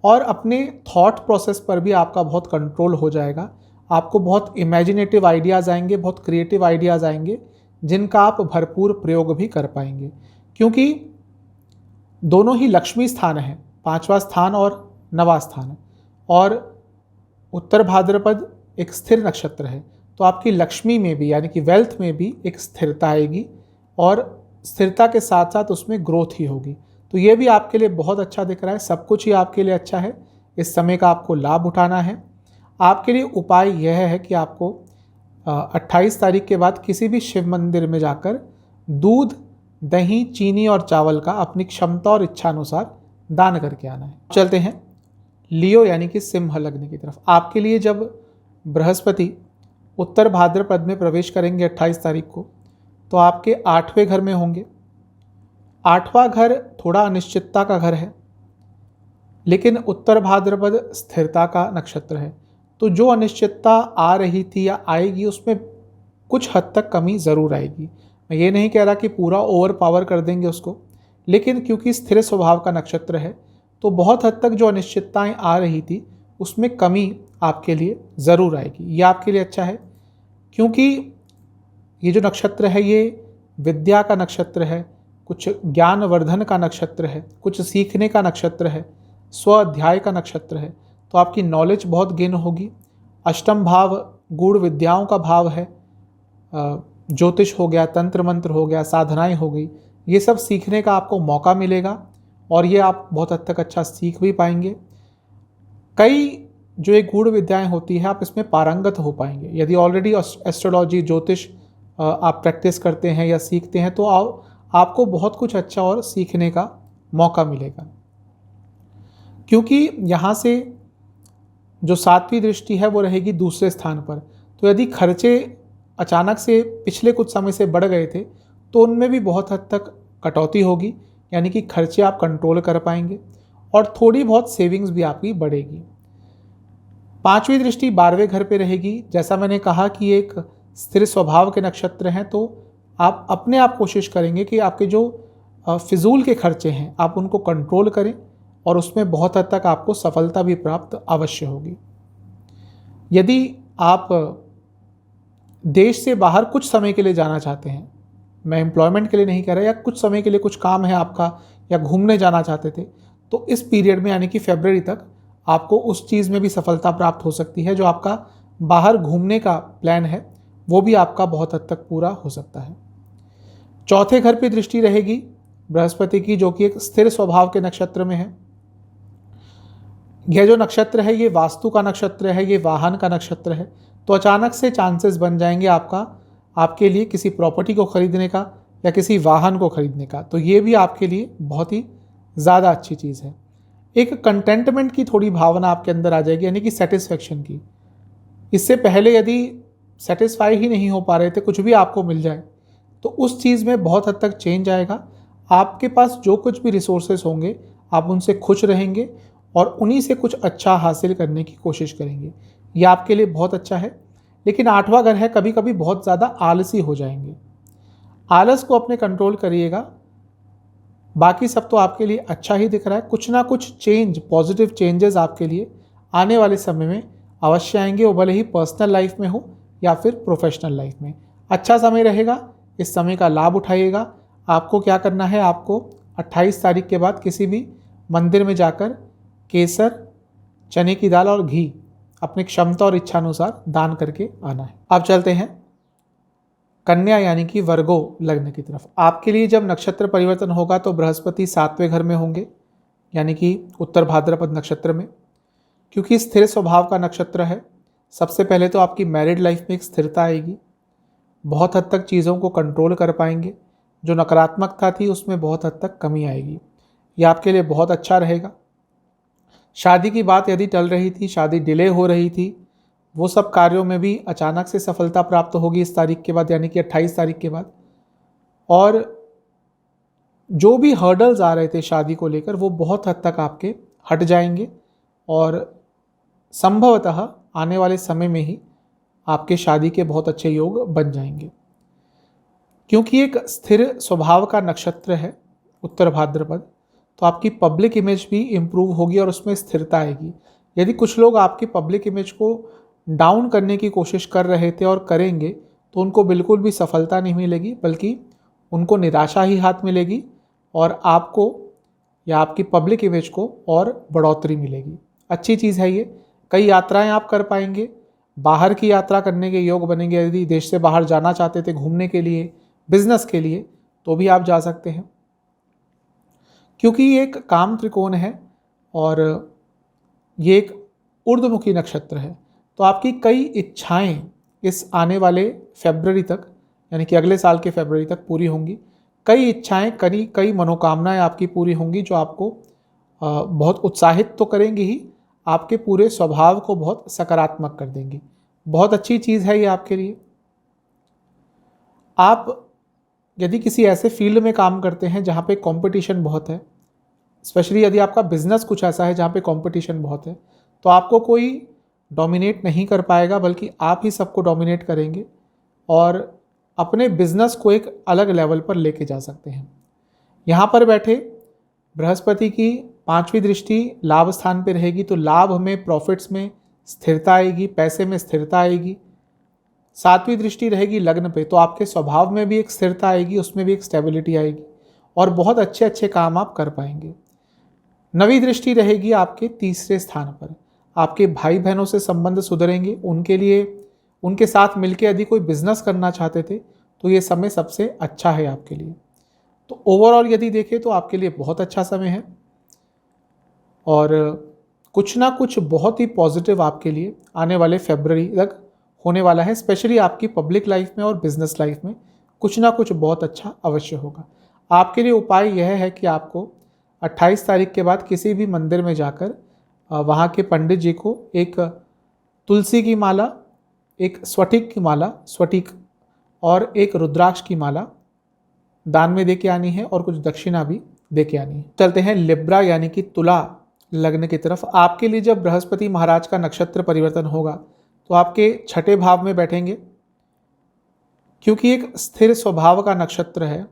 और अपने थॉट प्रोसेस पर भी आपका बहुत कंट्रोल हो जाएगा। आपको बहुत इमेजिनेटिव आइडियाज़ आएंगे, बहुत क्रिएटिव आइडियाज़ आएंगे जिनका आप भरपूर प्रयोग भी कर पाएंगे, क्योंकि दोनों ही लक्ष्मी स्थान है, 5वां स्थान और 9वां स्थान, और उत्तर भाद्रपद एक स्थिर नक्षत्र है। तो आपकी लक्ष्मी में भी यानी कि वेल्थ में भी एक स्थिरता आएगी और स्थिरता के साथ साथ उसमें ग्रोथ ही होगी। तो ये भी आपके लिए बहुत अच्छा दिख रहा है, सब कुछ ही आपके लिए अच्छा है। इस समय का आपको लाभ उठाना है। आपके लिए उपाय यह है कि आपको 28 तारीख के बाद किसी भी शिव मंदिर में जाकर दूध, दही, चीनी और चावल का अपनी क्षमता और इच्छा अनुसार दान करके आना है। चलते हैं लियो यानी कि सिंह लग्न की तरफ। आपके लिए जब बृहस्पति उत्तर भाद्रपद में प्रवेश करेंगे 28 तारीख को, तो आपके 8वें घर में होंगे। 8वां घर थोड़ा अनिश्चितता का घर है, लेकिन उत्तर भाद्रपद स्थिरता का नक्षत्र है। तो जो अनिश्चितता आ रही थी या आएगी उसमें कुछ हद तक कमी ज़रूर आएगी। मैं ये नहीं कह रहा कि पूरा ओवर पावर कर देंगे उसको, लेकिन क्योंकि स्थिर स्वभाव का नक्षत्र है तो बहुत हद तक जो अनिश्चितताएं आ रही थी उसमें कमी आपके लिए ज़रूर आएगी। ये आपके लिए अच्छा है, क्योंकि ये जो नक्षत्र है ये विद्या का नक्षत्र है, कुछ ज्ञानवर्धन का नक्षत्र है, कुछ सीखने का नक्षत्र है, स्व अध्याय का नक्षत्र है। तो आपकी नॉलेज बहुत गेन होगी। अष्टम भाव गूढ़ विद्याओं का भाव है, ज्योतिष हो गया, तंत्र मंत्र हो गया, साधनाएं हो गई, ये सब सीखने का आपको मौका मिलेगा और ये आप बहुत हद तक अच्छा सीख भी पाएंगे। कई जो एक गूढ़ विद्याएं होती है आप इसमें पारंगत हो पाएंगे। यदि ऑलरेडी एस्ट्रोलॉजी, ज्योतिष आप प्रैक्टिस करते हैं या सीखते हैं तो आपको बहुत कुछ अच्छा और सीखने का मौका मिलेगा, क्योंकि यहाँ से जो 7वीं दृष्टि है वो रहेगी दूसरे स्थान पर। तो यदि खर्चे अचानक से पिछले कुछ समय से बढ़ गए थे तो उनमें भी बहुत हद तक कटौती होगी, यानी कि खर्चे आप कंट्रोल कर पाएंगे और थोड़ी बहुत सेविंग्स भी आपकी बढ़ेगी। 5वीं दृष्टि 12वें घर पे रहेगी। जैसा मैंने कहा कि एक स्थिर स्वभाव के नक्षत्र हैं, तो आप अपने आप कोशिश करेंगे कि आपके जो फिजूल के खर्चे हैं आप उनको कंट्रोल करें और उसमें बहुत हद तक आपको सफलता भी प्राप्त अवश्य होगी। यदि आप देश से बाहर कुछ समय के लिए जाना चाहते हैं, मैं एम्प्लॉयमेंट के लिए नहीं कह रहा, या कुछ समय के लिए कुछ काम है आपका या घूमने जाना चाहते थे, तो इस पीरियड में यानी कि फरवरी तक आपको उस चीज़ में भी सफलता प्राप्त हो सकती है। जो आपका बाहर घूमने का प्लान है वो भी आपका बहुत हद तक पूरा हो सकता है। 4थे घर पे दृष्टि रहेगी बृहस्पति की, जो कि एक स्थिर स्वभाव के नक्षत्र में है। यह जो नक्षत्र है ये वास्तु का नक्षत्र है, ये वाहन का नक्षत्र है। तो अचानक से चांसेस बन जाएंगे आपके लिए किसी प्रॉपर्टी को खरीदने का या किसी वाहन को खरीदने का। तो ये भी आपके लिए बहुत ही ज़्यादा अच्छी चीज़ है। एक कंटेंटमेंट की थोड़ी भावना आपके अंदर आ जाएगी, यानी कि सेटिस्फेक्शन की। इससे पहले यदि सेटिस्फाई ही नहीं हो पा रहे थे, कुछ भी आपको मिल जाए, तो उस चीज़ में बहुत हद तक चेंज आएगा। आपके पास जो कुछ भी रिसोर्सेज होंगे आप उनसे खुश रहेंगे और उन्हीं से कुछ अच्छा हासिल करने की कोशिश करेंगे। ये आपके लिए बहुत अच्छा है। लेकिन 8वां घर है, कभी कभी बहुत ज़्यादा आलसी हो जाएंगे। आलस को अपने कंट्रोल करिएगा, बाकी सब तो आपके लिए अच्छा ही दिख रहा है। कुछ ना कुछ चेंज, पॉजिटिव चेंजेस आपके लिए आने वाले समय में अवश्य आएंगे, वो भले ही पर्सनल लाइफ में हो या फिर प्रोफेशनल लाइफ में। अच्छा समय रहेगा, इस समय का लाभ उठाइएगा। आपको क्या करना है, आपको 28 तारीख के बाद किसी भी मंदिर में जाकर केसर, चने की दाल और घी अपनी क्षमता और इच्छा अनुसार दान करके आना है। अब चलते हैं कन्या यानी कि वर्गो लग्न की तरफ। आपके लिए जब नक्षत्र परिवर्तन होगा तो बृहस्पति 7वें घर में होंगे, यानी कि उत्तर भाद्रपद नक्षत्र में। क्योंकि स्थिर स्वभाव का नक्षत्र है, सबसे पहले तो आपकी मैरिड लाइफ में एक स्थिरता आएगी, बहुत हद तक चीज़ों को कंट्रोल कर पाएंगे। जो नकारात्मकता थी उसमें बहुत हद तक कमी आएगी। ये आपके लिए बहुत अच्छा रहेगा। शादी की बात यदि टल रही थी, शादी डिले हो रही थी, वो सब कार्यों में भी अचानक से सफलता प्राप्त होगी इस तारीख के बाद, यानी कि 28 तारीख के बाद। और जो भी हर्डल्स आ रहे थे शादी को लेकर वो बहुत हद तक आपके हट जाएंगे और संभवतः आने वाले समय में ही आपके शादी के बहुत अच्छे योग बन जाएंगे। क्योंकि एक स्थिर स्वभाव का नक्षत्र है उत्तर भाद्रपद, तो आपकी पब्लिक इमेज भी इम्प्रूव होगी और उसमें स्थिरता आएगी। यदि कुछ लोग आपकी पब्लिक इमेज को डाउन करने की कोशिश कर रहे थे और करेंगे, तो उनको बिल्कुल भी सफलता नहीं मिलेगी, बल्कि उनको निराशा ही हाथ मिलेगी और आपको या आपकी पब्लिक इमेज को और बढ़ोतरी मिलेगी। अच्छी चीज़ है ये। कई यात्राएं आप कर पाएंगे, बाहर की यात्रा करने के योग बनेंगे। यदि देश से बाहर जाना चाहते थे घूमने के लिए, बिजनेस के लिए, तो भी आप जा सकते हैं। क्योंकि ये एक काम त्रिकोण है और ये एक ऊर्ध्वमुखी नक्षत्र है, तो आपकी कई इच्छाएं इस आने वाले फरवरी तक, यानी कि अगले साल के फरवरी तक पूरी होंगी। कई इच्छाएं, कई मनोकामनाएं आपकी पूरी होंगी, जो आपको बहुत उत्साहित तो करेंगी ही, आपके पूरे स्वभाव को बहुत सकारात्मक कर देंगी। बहुत अच्छी चीज़ है ये आपके लिए। आप यदि किसी ऐसे फील्ड में काम करते हैं जहाँ पे कंपटीशन बहुत है, स्पेशली यदि आपका बिजनेस कुछ ऐसा है जहाँ पे कंपटीशन बहुत है, तो आपको कोई डोमिनेट नहीं कर पाएगा, बल्कि आप ही सबको डोमिनेट करेंगे और अपने बिजनेस को एक अलग लेवल पर लेके जा सकते हैं। यहाँ पर बैठे बृहस्पति की 5वीं दृष्टि लाभ स्थान पे रहेगी, तो लाभ में, प्रॉफिट्स में स्थिरता आएगी, पैसे में स्थिरता आएगी। 7वीं दृष्टि रहेगी लग्न पे, तो आपके स्वभाव में भी एक स्थिरता आएगी, उसमें भी एक स्टेबिलिटी आएगी और बहुत अच्छे अच्छे काम आप कर पाएंगे। 9वीं दृष्टि रहेगी आपके तीसरे स्थान पर। आपके भाई बहनों से संबंध सुधरेंगे, उनके लिए, उनके साथ मिलकर यदि कोई बिजनेस करना चाहते थे तो ये समय सबसे अच्छा है आपके लिए। तो ओवरऑल यदि देखें तो आपके लिए बहुत अच्छा समय है और कुछ ना कुछ बहुत ही पॉजिटिव आपके लिए आने वाले फरवरी तक होने वाला है। स्पेशली आपकी पब्लिक लाइफ में और बिजनेस लाइफ में कुछ ना कुछ बहुत अच्छा अवश्य होगा। आपके लिए उपाय यह है कि आपको 28 तारीख के बाद किसी भी मंदिर में जाकर वहाँ के पंडित जी को एक तुलसी की माला, एक स्फटिक की माला, स्फटिक और एक रुद्राक्ष की माला दान में दे के आनी है और कुछ दक्षिणा भी दे के आनी है। चलते हैं लिब्रा यानी कि तुला लग्न की तरफ। आपके लिए जब बृहस्पति महाराज का नक्षत्र परिवर्तन होगा तो आपके छठे भाव में बैठेंगे। क्योंकि एक स्थिर स्वभाव का नक्षत्र है,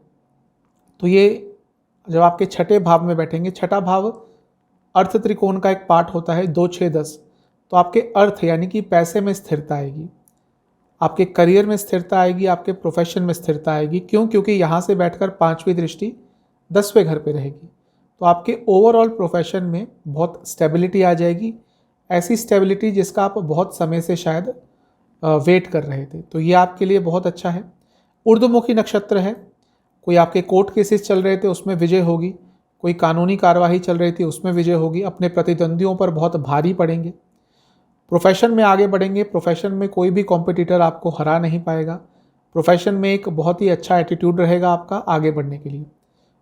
तो ये जब आपके छठे भाव में बैठेंगे, छठा भाव अर्थ त्रिकोण का एक पार्ट होता है 2, 6, 10, तो आपके अर्थ यानी कि पैसे में स्थिरता आएगी, आपके करियर में स्थिरता आएगी, आपके प्रोफेशन में स्थिरता आएगी। क्यों? क्योंकि यहाँ से बैठकर 5वीं दृष्टि 10वें घर पे रहेगी, तो आपके ओवरऑल प्रोफेशन में बहुत स्टेबिलिटी आ जाएगी। ऐसी स्टेबिलिटी जिसका आप बहुत समय से शायद वेट कर रहे थे, तो ये आपके लिए बहुत अच्छा है। ऊर्ध्वमुखी नक्षत्र है। कोई आपके कोर्ट केसेस चल रहे थे उसमें विजय होगी, कोई कानूनी कार्यवाही चल रही थी उसमें विजय होगी। अपने प्रतिद्वंदियों पर बहुत भारी पड़ेंगे, प्रोफेशन में आगे बढ़ेंगे। प्रोफेशन में कोई भी कॉम्पिटिटर आपको हरा नहीं पाएगा। प्रोफेशन में एक बहुत ही अच्छा एटीट्यूड रहेगा आपका आगे बढ़ने के लिए।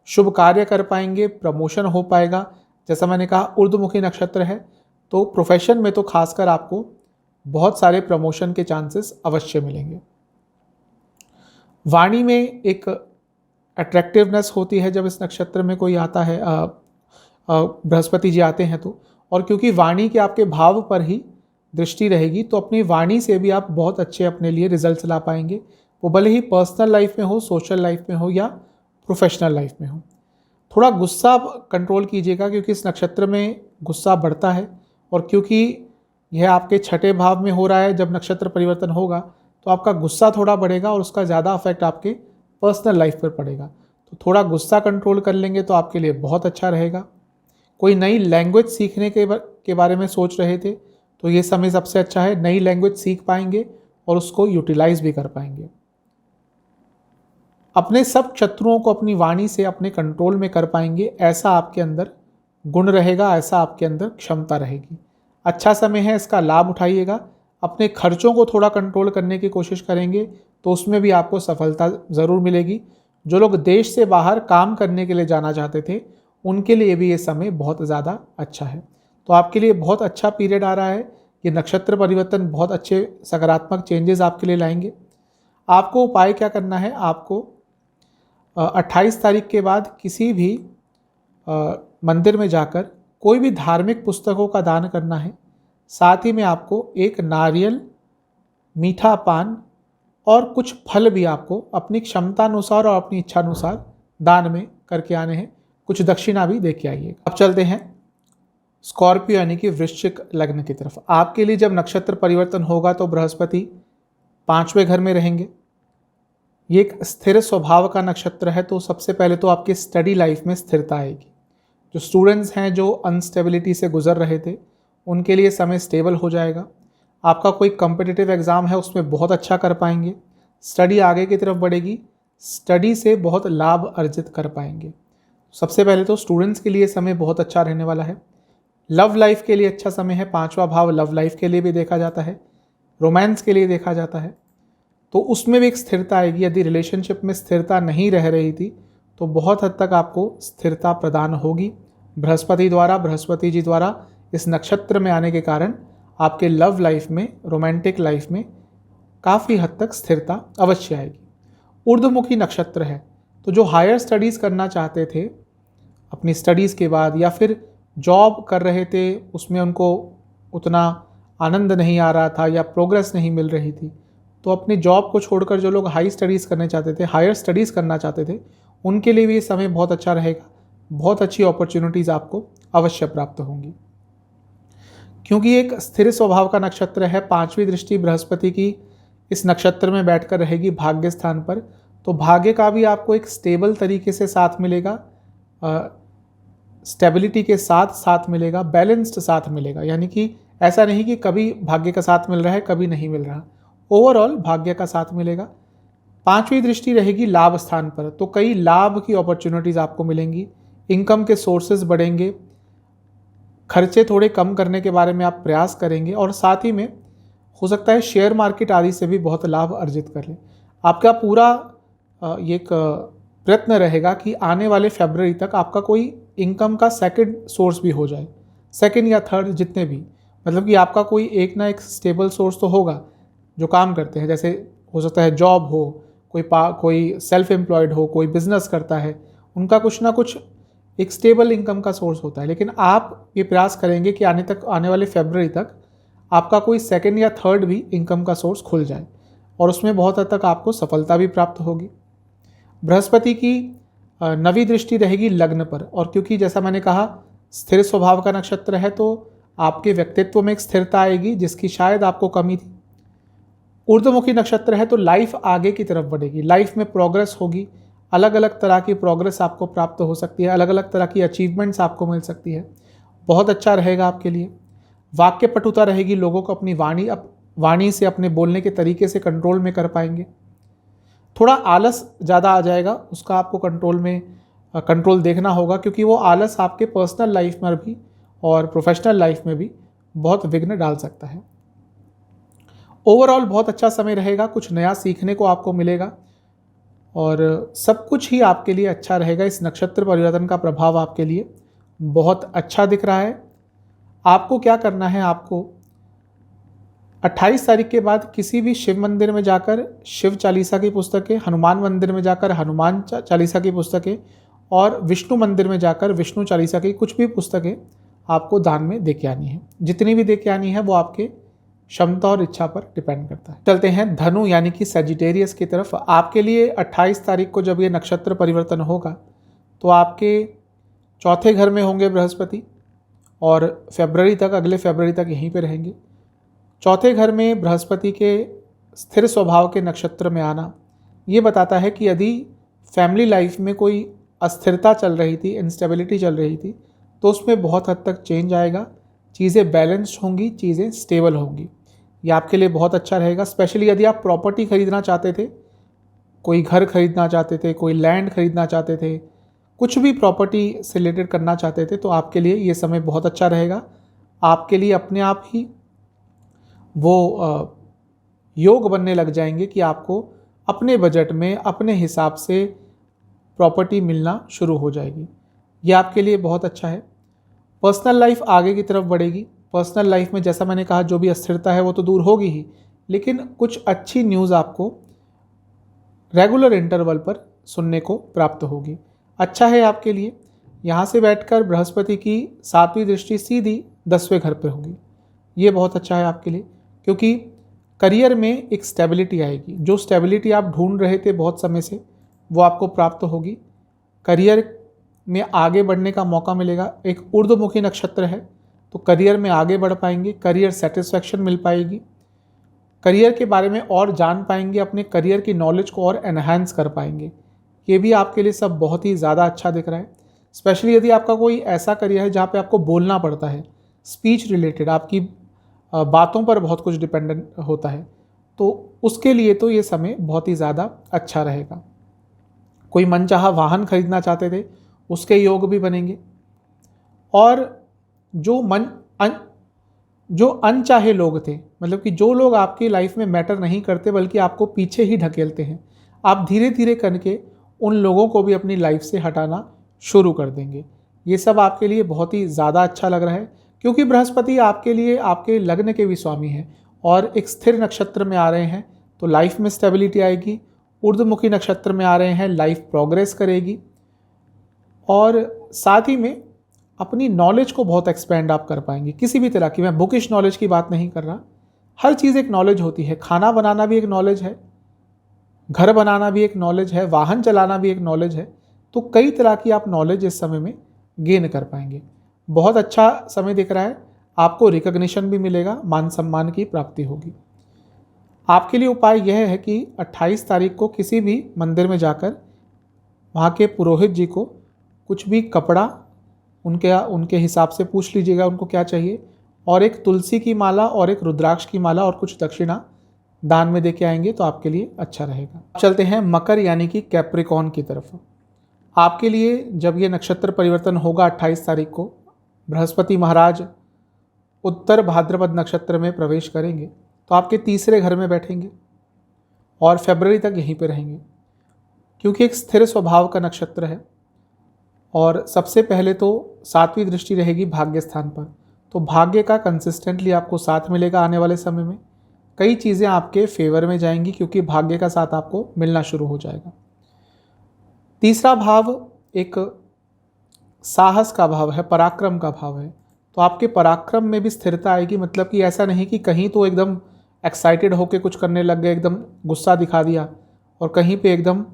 शुभ कार्य कर पाएंगे, प्रमोशन हो पाएगा। जैसा मैंने कहा ऊर्ध्वमुखी नक्षत्र है, तो प्रोफेशन में तो खासकर आपको बहुत सारे प्रमोशन के चांसेस अवश्य मिलेंगे। वाणी में एक अट्रैक्टिवनेस होती है जब इस नक्षत्र में कोई आता है, बृहस्पति जी आते हैं तो। और क्योंकि वाणी के आपके भाव पर ही दृष्टि रहेगी, तो अपनी वाणी से भी आप बहुत अच्छे अपने लिए रिजल्ट्स ला पाएंगे। वो भले ही पर्सनल लाइफ में हो, सोशल लाइफ में हो या प्रोफेशनल लाइफ में हो। थोड़ा गुस्सा कंट्रोल कीजिएगा, क्योंकि इस नक्षत्र में गुस्सा बढ़ता है। और क्योंकि यह आपके छठे भाव में हो रहा है, जब नक्षत्र परिवर्तन होगा तो आपका गुस्सा थोड़ा बढ़ेगा और उसका ज़्यादा अफेक्ट आपके पर्सनल लाइफ पर पड़ेगा। तो थोड़ा गुस्सा कंट्रोल कर लेंगे तो आपके लिए बहुत अच्छा रहेगा। कोई नई लैंग्वेज सीखने के बारे में सोच रहे थे तो ये समय सबसे अच्छा है। नई लैंग्वेज सीख पाएंगे और उसको यूटिलाइज भी कर पाएंगे। अपने सब शत्रुओं को अपनी वाणी से अपने कंट्रोल में कर पाएंगे, ऐसा आपके अंदर गुण रहेगा, ऐसा आपके अंदर क्षमता रहेगी। अच्छा समय है, इसका लाभ उठाइएगा। अपने खर्चों को थोड़ा कंट्रोल करने की कोशिश करेंगे तो उसमें भी आपको सफलता ज़रूर मिलेगी। जो लोग देश से बाहर काम करने के लिए जाना चाहते थे उनके लिए भी ये समय बहुत ज़्यादा अच्छा है। तो आपके लिए बहुत अच्छा पीरियड आ रहा है। ये नक्षत्र परिवर्तन बहुत अच्छे सकारात्मक चेंजेस आपके लिए लाएंगे। आपको उपाय क्या करना है? आपको 28 तारीख के बाद किसी भी मंदिर में जाकर कोई भी धार्मिक पुस्तकों का दान करना है। साथ ही में आपको एक नारियल, मीठा पान और कुछ फल भी आपको अपनी क्षमता अनुसार और अपनी इच्छा अनुसार दान में करके आने हैं। कुछ दक्षिणा भी दे के आइए। अब चलते हैं स्कॉर्पियो यानी कि वृश्चिक लग्न की तरफ। आपके लिए जब नक्षत्र परिवर्तन होगा तो बृहस्पति 5वें घर में रहेंगे। ये एक स्थिर स्वभाव का नक्षत्र है, तो सबसे पहले तो आपकी स्टडी लाइफ में स्थिरता आएगी। जो स्टूडेंट्स हैं जो अनस्टेबिलिटी से गुजर रहे थे, उनके लिए समय स्टेबल हो जाएगा। आपका कोई कॉम्पिटिटिव एग्ज़ाम है उसमें बहुत अच्छा कर पाएंगे। स्टडी आगे की तरफ बढ़ेगी, स्टडी से बहुत लाभ अर्जित कर पाएंगे। सबसे पहले तो स्टूडेंट्स के लिए समय बहुत अच्छा रहने वाला है। लव लाइफ के लिए अच्छा समय है। 5वां भाव लव लाइफ के लिए भी देखा जाता है, रोमांस के लिए देखा जाता है, तो उसमें भी एक स्थिरता आएगी। यदि रिलेशनशिप में स्थिरता नहीं रह रही थी तो बहुत हद तक आपको स्थिरता प्रदान होगी बृहस्पति द्वारा। बृहस्पति जी द्वारा इस नक्षत्र में आने के कारण आपके लव लाइफ में, रोमांटिक लाइफ में काफ़ी हद तक स्थिरता अवश्य आएगी। ऊर्ध्वमुखी नक्षत्र है, तो जो हायर स्टडीज़ करना चाहते थे अपनी स्टडीज़ के बाद, या फिर जॉब कर रहे थे उसमें उनको उतना आनंद नहीं आ रहा था या प्रोग्रेस नहीं मिल रही थी, तो अपनी जॉब को छोड़कर जो लोग हाई स्टडीज़ करना चाहते थे, हायर स्टडीज़ करना चाहते थे, उनके लिए भी ये समय बहुत अच्छा रहेगा। बहुत अच्छी अपॉर्चुनिटीज़ आपको अवश्य प्राप्त होंगी। क्योंकि एक स्थिर स्वभाव का नक्षत्र है, 5वीं दृष्टि बृहस्पति की इस नक्षत्र में बैठकर रहेगी भाग्य स्थान पर, तो भाग्य का भी आपको एक स्टेबल तरीके से साथ मिलेगा, स्टेबिलिटी के साथ साथ मिलेगा, बैलेंस्ड साथ मिलेगा। यानी कि ऐसा नहीं कि कभी भाग्य का साथ मिल रहा है, कभी नहीं मिल रहा, ओवरऑल भाग्य का साथ मिलेगा। 5वीं दृष्टि रहेगी लाभ स्थान पर, तो कई लाभ की अपॉर्चुनिटीज़ आपको मिलेंगी, इनकम के सोर्सेज बढ़ेंगे, खर्चे थोड़े कम करने के बारे में आप प्रयास करेंगे, और साथ ही में हो सकता है शेयर मार्केट आदि से भी बहुत लाभ अर्जित कर लें। आपका पूरा ये एक प्रयत्न रहेगा कि आने वाले फरवरी तक आपका कोई इनकम का सेकंड सोर्स भी हो जाए, सेकंड या थर्ड जितने भी, मतलब कि आपका कोई एक ना एक स्टेबल सोर्स तो होगा। जो काम करते हैं, जैसे हो सकता है जॉब हो, कोई सेल्फ एम्प्लॉयड हो, कोई बिजनेस करता है, उनका कुछ ना कुछ एक स्टेबल इनकम का सोर्स होता है। लेकिन आप ये प्रयास करेंगे कि आने वाले फरवरी तक आपका कोई सेकंड या थर्ड भी इनकम का सोर्स खुल जाए, और उसमें बहुत हद तक आपको सफलता भी प्राप्त होगी। बृहस्पति की 9वीं दृष्टि रहेगी लग्न पर, और क्योंकि जैसा मैंने कहा स्थिर स्वभाव का नक्षत्र है, तो आपके व्यक्तित्व में एक स्थिरता आएगी जिसकी शायद आपको कमी थी। ऊर्ध्वमुखी नक्षत्र है, तो लाइफ आगे की तरफ बढ़ेगी, लाइफ में प्रोग्रेस होगी, अलग अलग तरह की प्रोग्रेस आपको प्राप्त हो सकती है, अलग अलग तरह की अचीवमेंट्स आपको मिल सकती है। बहुत अच्छा रहेगा आपके लिए। वाक्य पटुता रहेगी, लोगों को अपनी वाणी से, अपने बोलने के तरीके से कंट्रोल में कर पाएंगे। थोड़ा आलस ज़्यादा आ जाएगा, उसका आपको कंट्रोल देखना होगा, क्योंकि वो आलस आपके पर्सनल लाइफ में भी और प्रोफेशनल लाइफ में भी बहुत विघ्न डाल सकता है। ओवरऑल बहुत अच्छा समय रहेगा, कुछ नया सीखने को आपको मिलेगा, और सब कुछ ही आपके लिए अच्छा रहेगा। इस नक्षत्र परिवर्तन का प्रभाव आपके लिए बहुत अच्छा दिख रहा है। आपको क्या करना है, आपको 28 तारीख के बाद किसी भी शिव मंदिर में जाकर शिव चालीसा की पुस्तकें, हनुमान मंदिर में जाकर हनुमान चालीसा की पुस्तकें, और विष्णु मंदिर में जाकर विष्णु चालीसा की कुछ भी पुस्तकें आपको दान में दे के आनी है। जितनी भी दे के आनी है वो आपके क्षमता और इच्छा पर डिपेंड करता है। चलते हैं धनु यानी कि सजिटेरियस की तरफ। आपके लिए 28 तारीख को जब ये नक्षत्र परिवर्तन होगा तो आपके चौथे घर में होंगे बृहस्पति, और फरवरी तक, अगले फरवरी तक यहीं पे रहेंगे। चौथे घर में बृहस्पति के स्थिर स्वभाव के नक्षत्र में आना ये बताता है कि यदि फैमिली लाइफ में कोई अस्थिरता चल रही थी, इंस्टेबिलिटी चल रही थी, तो उसमें बहुत हद तक चेंज आएगा, चीज़ें बैलेंस्ड होंगी, चीज़ें स्टेबल होंगी। ये आपके लिए बहुत अच्छा रहेगा। स्पेशली यदि आप प्रॉपर्टी खरीदना चाहते थे, कोई घर खरीदना चाहते थे, कोई लैंड खरीदना चाहते थे, कुछ भी प्रॉपर्टी से रिलेटेड करना चाहते थे, तो आपके लिए ये समय बहुत अच्छा रहेगा। आपके लिए अपने आप ही वो योग बनने लग जाएंगे कि आपको अपने बजट में, अपने हिसाब से प्रॉपर्टी मिलना शुरू हो जाएगी। ये आपके लिए बहुत अच्छा है। पर्सनल लाइफ आगे की तरफ बढ़ेगी। पर्सनल लाइफ में जैसा मैंने कहा जो भी अस्थिरता है वो तो दूर होगी ही, लेकिन कुछ अच्छी न्यूज़ आपको रेगुलर इंटरवल पर सुनने को प्राप्त होगी। अच्छा है आपके लिए। यहाँ से बैठकर बृहस्पति की 7वीं दृष्टि सीधी 10वें घर पर होगी। ये बहुत अच्छा है आपके लिए, क्योंकि करियर में एक स्टेबिलिटी आएगी। जो स्टेबिलिटी आप ढूंढ रहे थे बहुत समय से, वो आपको प्राप्त होगी। करियर में आगे बढ़ने का मौका मिलेगा। एक ऊर्ध्वमुखी नक्षत्र है, तो करियर में आगे बढ़ पाएंगे, करियर सेटिस्फैक्शन मिल पाएगी, करियर के बारे में और जान पाएंगे, अपने करियर की नॉलेज को और एनहांस कर पाएंगे। ये भी आपके लिए सब बहुत ही ज़्यादा अच्छा दिख रहा है। स्पेशली यदि आपका कोई ऐसा करियर है जहाँ पे आपको बोलना पड़ता है, स्पीच रिलेटेड, आपकी बातों पर बहुत कुछ डिपेंडेंट होता है, तो उसके लिए तो ये समय बहुत ही ज़्यादा अच्छा रहेगा। कोई मनचाहा वाहन खरीदना चाहते थे, उसके योग भी बनेंगे। और जो अनचाहे लोग थे, मतलब कि जो लोग आपकी लाइफ में मैटर नहीं करते बल्कि आपको पीछे ही ढकेलते हैं, आप धीरे धीरे करके उन लोगों को भी अपनी लाइफ से हटाना शुरू कर देंगे। ये सब आपके लिए बहुत ही ज़्यादा अच्छा लग रहा है, क्योंकि बृहस्पति आपके लिए आपके लग्न के भी स्वामी हैं और एक स्थिर नक्षत्र में आ रहे हैं, तो लाइफ में स्टेबिलिटी आएगी। ऊर्ध्वमुखी नक्षत्र में आ रहे हैं, लाइफ प्रोग्रेस करेगी। और साथ ही में अपनी नॉलेज को बहुत एक्सपेंड आप कर पाएंगे, किसी भी तरह की। मैं बुकिश नॉलेज की बात नहीं कर रहा, हर चीज़ एक नॉलेज होती है। खाना बनाना भी एक नॉलेज है, घर बनाना भी एक नॉलेज है, वाहन चलाना भी एक नॉलेज है। तो कई तरह की आप नॉलेज इस समय में गेन कर पाएंगे। बहुत अच्छा समय दिख रहा है। आपको रिकग्निशन भी मिलेगा, मान सम्मान की प्राप्ति होगी। आपके लिए उपाय यह है कि 28 तारीख को किसी भी मंदिर में जाकर वहाँ के पुरोहित जी को कुछ भी कपड़ा उनके हिसाब से पूछ लीजिएगा उनको क्या चाहिए, और एक तुलसी की माला और एक रुद्राक्ष की माला और कुछ दक्षिणा दान में दे के आएंगे तो आपके लिए अच्छा रहेगा। चलते हैं मकर यानी कि कैप्रिकॉर्न की तरफ। आपके लिए जब ये नक्षत्र परिवर्तन होगा 28 तारीख को, बृहस्पति महाराज उत्तर भाद्रपद नक्षत्र में प्रवेश करेंगे, तो आपके तीसरे घर में बैठेंगे और फरवरी तक यहीं पे रहेंगे, क्योंकि एक स्थिर स्वभाव का नक्षत्र है। और सबसे पहले तो 7वीं दृष्टि रहेगी भाग्य स्थान पर, तो भाग्य का कंसिस्टेंटली आपको साथ मिलेगा। आने वाले समय में कई चीज़ें आपके फेवर में जाएंगी, क्योंकि भाग्य का साथ आपको मिलना शुरू हो जाएगा। तीसरा भाव एक साहस का भाव है, पराक्रम का भाव है, तो आपके पराक्रम में भी स्थिरता आएगी। मतलब कि ऐसा नहीं कि कहीं तो एकदम एक्साइटेड होकर कुछ करने लग गए, एकदम गुस्सा दिखा दिया, और कहीं पे एकदम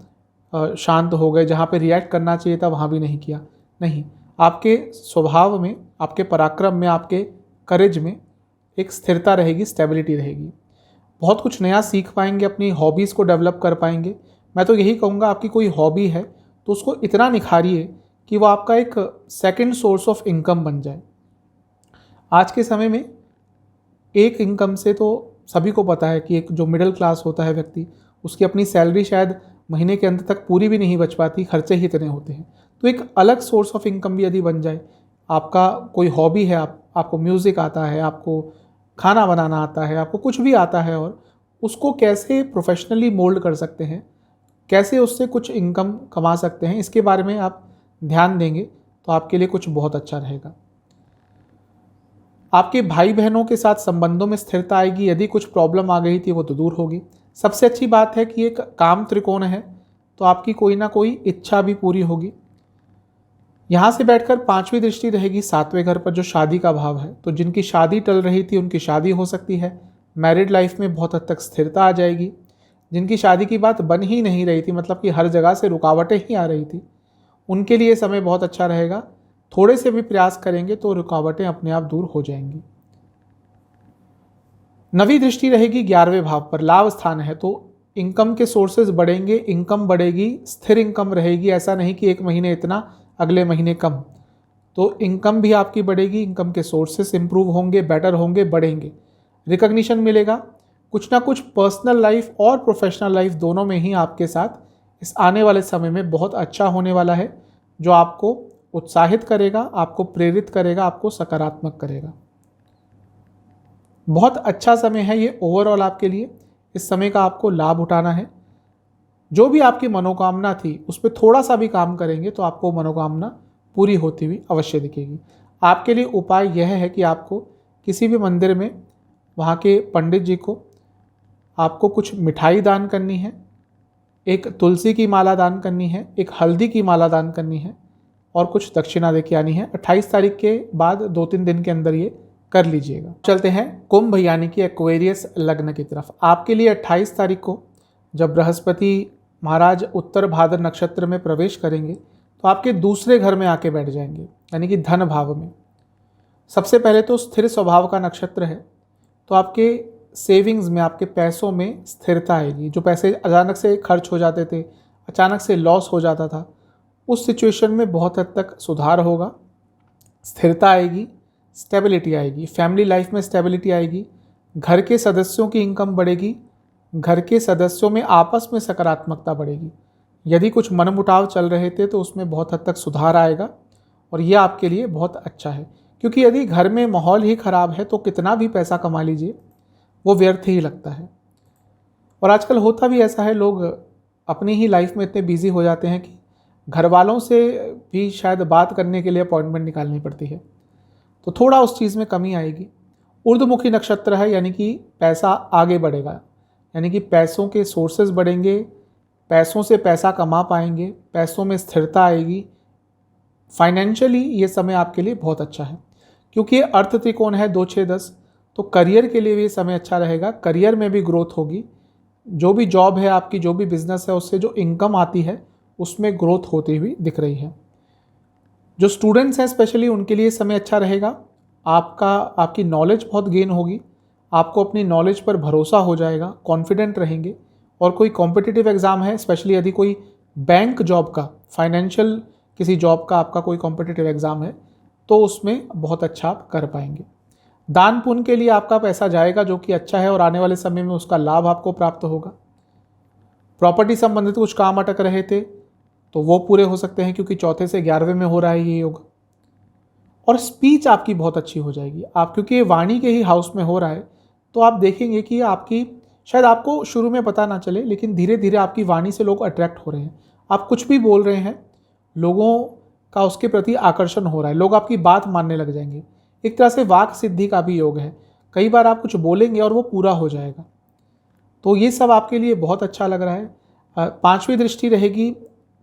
शांत हो गए, जहाँ पे रिएक्ट करना चाहिए था वहाँ भी नहीं किया। नहीं, आपके स्वभाव में, आपके पराक्रम में, आपके करेज में एक स्थिरता रहेगी, स्टेबिलिटी रहेगी। बहुत कुछ नया सीख पाएंगे, अपनी हॉबीज़ को डेवलप कर पाएंगे। मैं तो यही कहूँगा, आपकी कोई हॉबी है तो उसको इतना निखारिए कि वो आपका एक सेकंड सोर्स ऑफ इनकम बन जाए। आज के समय में एक इनकम से तो सभी को पता है कि एक जो मिडिल क्लास होता है व्यक्ति, उसकी अपनी सैलरी शायद महीने के अंत तक पूरी भी नहीं बच पाती, खर्चे ही इतने होते हैं। तो एक अलग सोर्स ऑफ इनकम भी यदि बन जाए, आपका कोई हॉबी है, आपको म्यूज़िक आता है, आपको खाना बनाना आता है, आपको कुछ भी आता है, और उसको कैसे प्रोफेशनली मोल्ड कर सकते हैं, कैसे उससे कुछ इनकम कमा सकते हैं, इसके बारे में आप ध्यान देंगे तो आपके लिए कुछ बहुत अच्छा रहेगा। आपके भाई बहनों के साथ संबंधों में स्थिरता आएगी। यदि कुछ प्रॉब्लम आ गई थी वो तो दूर होगी। सबसे अच्छी बात है कि एक काम त्रिकोण है, तो आपकी कोई ना कोई इच्छा भी पूरी होगी। यहाँ से बैठकर 5वीं दृष्टि रहेगी 7वें घर पर, जो शादी का भाव है, तो जिनकी शादी टल रही थी उनकी शादी हो सकती है। मैरिड लाइफ में बहुत हद तक स्थिरता आ जाएगी। जिनकी शादी की बात बन ही नहीं रही थी, मतलब कि हर जगह से रुकावटें ही आ रही थी, उनके लिए समय बहुत अच्छा रहेगा। थोड़े से भी प्रयास करेंगे तो रुकावटें अपने आप दूर हो जाएंगी। 9वीं दृष्टि रहेगी 11वें भाव पर, लाभ स्थान है, तो इनकम के सोर्सेज बढ़ेंगे, इनकम बढ़ेगी, स्थिर इनकम रहेगी। ऐसा नहीं कि एक महीने इतना अगले महीने कम, तो इनकम भी आपकी बढ़ेगी, इनकम के सोर्सेस इंप्रूव होंगे, बेटर होंगे, बढ़ेंगे। रिकग्निशन मिलेगा। कुछ ना कुछ पर्सनल लाइफ और प्रोफेशनल लाइफ दोनों में ही आपके साथ इस आने वाले समय में बहुत अच्छा होने वाला है, जो आपको उत्साहित करेगा, आपको प्रेरित करेगा, आपको सकारात्मक करेगा। बहुत अच्छा समय है ये ओवरऑल आपके लिए। इस समय का आपको लाभ उठाना है। जो भी आपकी मनोकामना थी उस पर थोड़ा सा भी काम करेंगे तो आपको मनोकामना पूरी होती हुई अवश्य दिखेगी। आपके लिए उपाय यह है कि आपको किसी भी मंदिर में वहाँ के पंडित जी को आपको कुछ मिठाई दान करनी है, एक तुलसी की माला दान करनी है, एक हल्दी की माला दान करनी है, और कुछ दक्षिणा दे के आनी है। 28 तारीख के बाद 2-3 दिन के अंदर ये कर लीजिएगा। चलते हैं कुंभ यानी कि एक्वेरियस लग्न की तरफ। आपके लिए 28 तारीख को जब बृहस्पति महाराज उत्तर भाद्र नक्षत्र में प्रवेश करेंगे तो आपके दूसरे घर में आके बैठ जाएंगे, यानी कि धन भाव में। सबसे पहले तो स्थिर स्वभाव का नक्षत्र है, तो आपके सेविंग्स में, आपके पैसों में स्थिरता आएगी। जो पैसे अचानक से खर्च हो जाते थे, अचानक से लॉस हो जाता था, उस सिचुएशन में बहुत हद तक सुधार होगा, स्थिरता आएगी, स्टेबिलिटी आएगी। फैमिली लाइफ में स्टेबिलिटी आएगी, घर के सदस्यों की इनकम बढ़ेगी, घर के सदस्यों में आपस में सकारात्मकता बढ़ेगी। यदि कुछ मनमुटाव चल रहे थे तो उसमें बहुत हद तक सुधार आएगा और ये आपके लिए बहुत अच्छा है, क्योंकि यदि घर में माहौल ही खराब है तो कितना भी पैसा कमा लीजिए वो व्यर्थ ही लगता है। और आजकल होता भी ऐसा है, लोग अपनी ही लाइफ में इतने बिजी हो जाते हैं कि घर वालों से भी शायद बात करने के लिए अपॉइंटमेंट निकालनी पड़ती है, तो थोड़ा उस चीज़ में कमी आएगी। ऊर्ध्वमुखी नक्षत्र है, यानी कि पैसा आगे बढ़ेगा, यानी कि पैसों के सोर्सेज बढ़ेंगे, पैसों से पैसा कमा पाएंगे, पैसों में स्थिरता आएगी। फाइनेंशियली ये समय आपके लिए बहुत अच्छा है, क्योंकि ये अर्थ त्रिकोण है 2, 6, 10, तो करियर के लिए भी ये समय अच्छा रहेगा। करियर में भी ग्रोथ होगी, जो भी जॉब है आपकी, जो भी बिजनेस है, उससे जो इनकम आती है उसमें ग्रोथ होती हुई दिख रही है। जो स्टूडेंट्स हैं स्पेशली उनके लिए समय अच्छा रहेगा। आपकी नॉलेज बहुत गेन होगी, आपको अपनी नॉलेज पर भरोसा हो जाएगा, कॉन्फिडेंट रहेंगे। और कोई कॉम्पिटिटिव एग्ज़ाम है, स्पेशली यदि कोई बैंक जॉब का, फाइनेंशियल किसी जॉब का आपका कोई कॉम्पिटिटिव एग्ज़ाम है, तो उसमें बहुत अच्छा आप कर पाएंगे। दान पुण्य के लिए आपका पैसा जाएगा, जो कि अच्छा है, और आने वाले समय में उसका लाभ आपको प्राप्त होगा। प्रॉपर्टी संबंधित कुछ काम अटक रहे थे तो वो पूरे हो सकते हैं, क्योंकि 4 से 11वें में हो रहा है ये योग। और स्पीच आपकी बहुत अच्छी हो जाएगी, क्योंकि ये वाणी के ही हाउस में हो रहा है, तो आप देखेंगे कि आपकी, शायद आपको शुरू में पता ना चले, लेकिन धीरे धीरे आपकी वाणी से लोग अट्रैक्ट हो रहे हैं। आप कुछ भी बोल रहे हैं, लोगों का उसके प्रति आकर्षण हो रहा है, लोग आपकी बात मानने लग जाएंगे। एक तरह से वाक सिद्धि का भी योग है, कई बार आप कुछ बोलेंगे और वो पूरा हो जाएगा। तो ये सब आपके लिए बहुत अच्छा लग रहा है। 5वीं दृष्टि रहेगी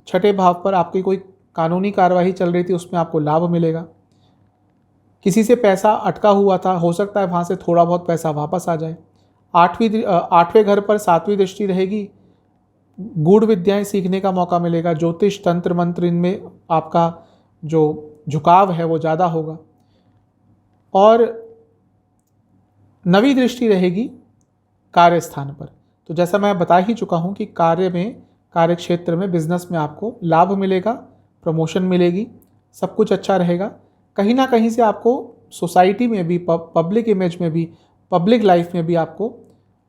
6ठे भाव पर। आपकी कोई कानूनी कार्यवाही चल रही थी, उसमें आपको लाभ मिलेगा। किसी से पैसा अटका हुआ था, हो सकता है वहाँ से थोड़ा बहुत पैसा वापस आ जाए। 8वें घर पर 7वीं दृष्टि रहेगी, गूढ़ विद्याएं सीखने का मौका मिलेगा। ज्योतिष, तंत्र, मंत्र, इनमें आपका जो झुकाव है वो ज़्यादा होगा। और 9वीं दृष्टि रहेगी कार्यस्थान पर। तो जैसा मैं बता ही चुका हूँ कि कार्य क्षेत्र में, बिजनेस में आपको लाभ मिलेगा, प्रमोशन मिलेगी, सब कुछ अच्छा रहेगा। कहीं ना कहीं से आपको सोसाइटी में भी, पब्लिक इमेज में भी, पब्लिक लाइफ में भी आपको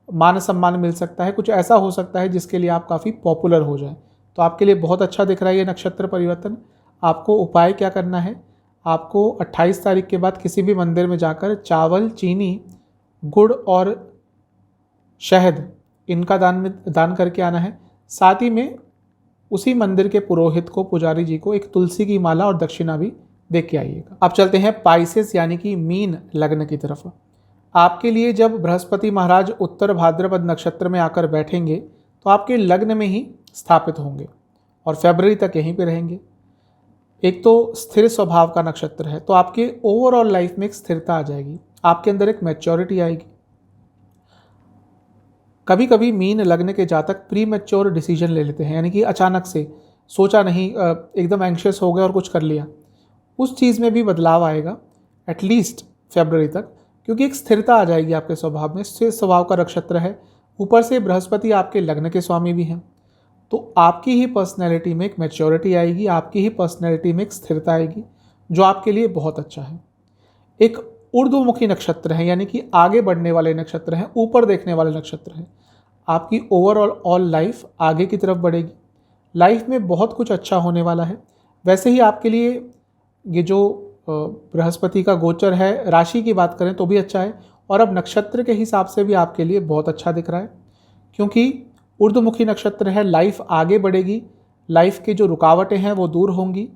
मान सम्मान मिल सकता है। कुछ ऐसा हो सकता है जिसके लिए आप काफ़ी पॉपुलर हो जाए, तो आपके लिए बहुत अच्छा दिख रहा है ये नक्षत्र परिवर्तन। आपको उपाय क्या करना है, आपको 28 तारीख के बाद किसी भी मंदिर में जाकर चावल, चीनी, गुड़ और शहद, इनका दान करके आना है। साथ ही में उसी मंदिर के पुरोहित को, पुजारी जी को, एक तुलसी की माला और दक्षिणा भी दे के आइएगा। अब चलते हैं पाइसेस यानी कि मीन लग्न की तरफ। आपके लिए जब बृहस्पति महाराज उत्तर भाद्रपद नक्षत्र में आकर बैठेंगे तो आपके लग्न में ही स्थापित होंगे और फरवरी तक यहीं पे रहेंगे। एक तो स्थिर स्वभाव का नक्षत्र है, तो आपके ओवरऑल लाइफ में एक स्थिरता आ जाएगी, आपके अंदर एक मैच्योरिटी आएगी। कभी कभी मीन लग्न के जातक प्री मैच्योर डिसीजन ले लेते हैं, यानी कि अचानक से सोचा नहीं, एकदम एंग्शियस हो गए और कुछ कर लिया। उस चीज़ में भी बदलाव आएगा एटलीस्ट फरवरी तक, क्योंकि एक स्थिरता आ जाएगी आपके स्वभाव में। स्थिर स्वभाव का नक्षत्र है, ऊपर से बृहस्पति आपके लग्न के स्वामी भी हैं, तो आपकी ही पर्सनैलिटी में एक मैच्योरिटी आएगी, आपकी ही पर्सनैलिटी में एक स्थिरता आएगी, जो आपके लिए बहुत अच्छा है। एक ऊर्ध्वमुखी नक्षत्र है, यानी कि आगे बढ़ने वाले नक्षत्र हैं, ऊपर देखने वाले नक्षत्र हैं। आपकी ओवरऑल लाइफ आगे की तरफ बढ़ेगी, लाइफ में बहुत कुछ अच्छा होने वाला है। वैसे ही आपके लिए ये जो बृहस्पति का गोचर है, राशि की बात करें तो भी अच्छा है, और अब नक्षत्र के हिसाब से भी आपके लिए बहुत अच्छा दिख रहा है, क्योंकि ऊर्ध्वमुखी नक्षत्र है। लाइफ आगे बढ़ेगी, लाइफ की जो रुकावटें हैं वो दूर होंगी,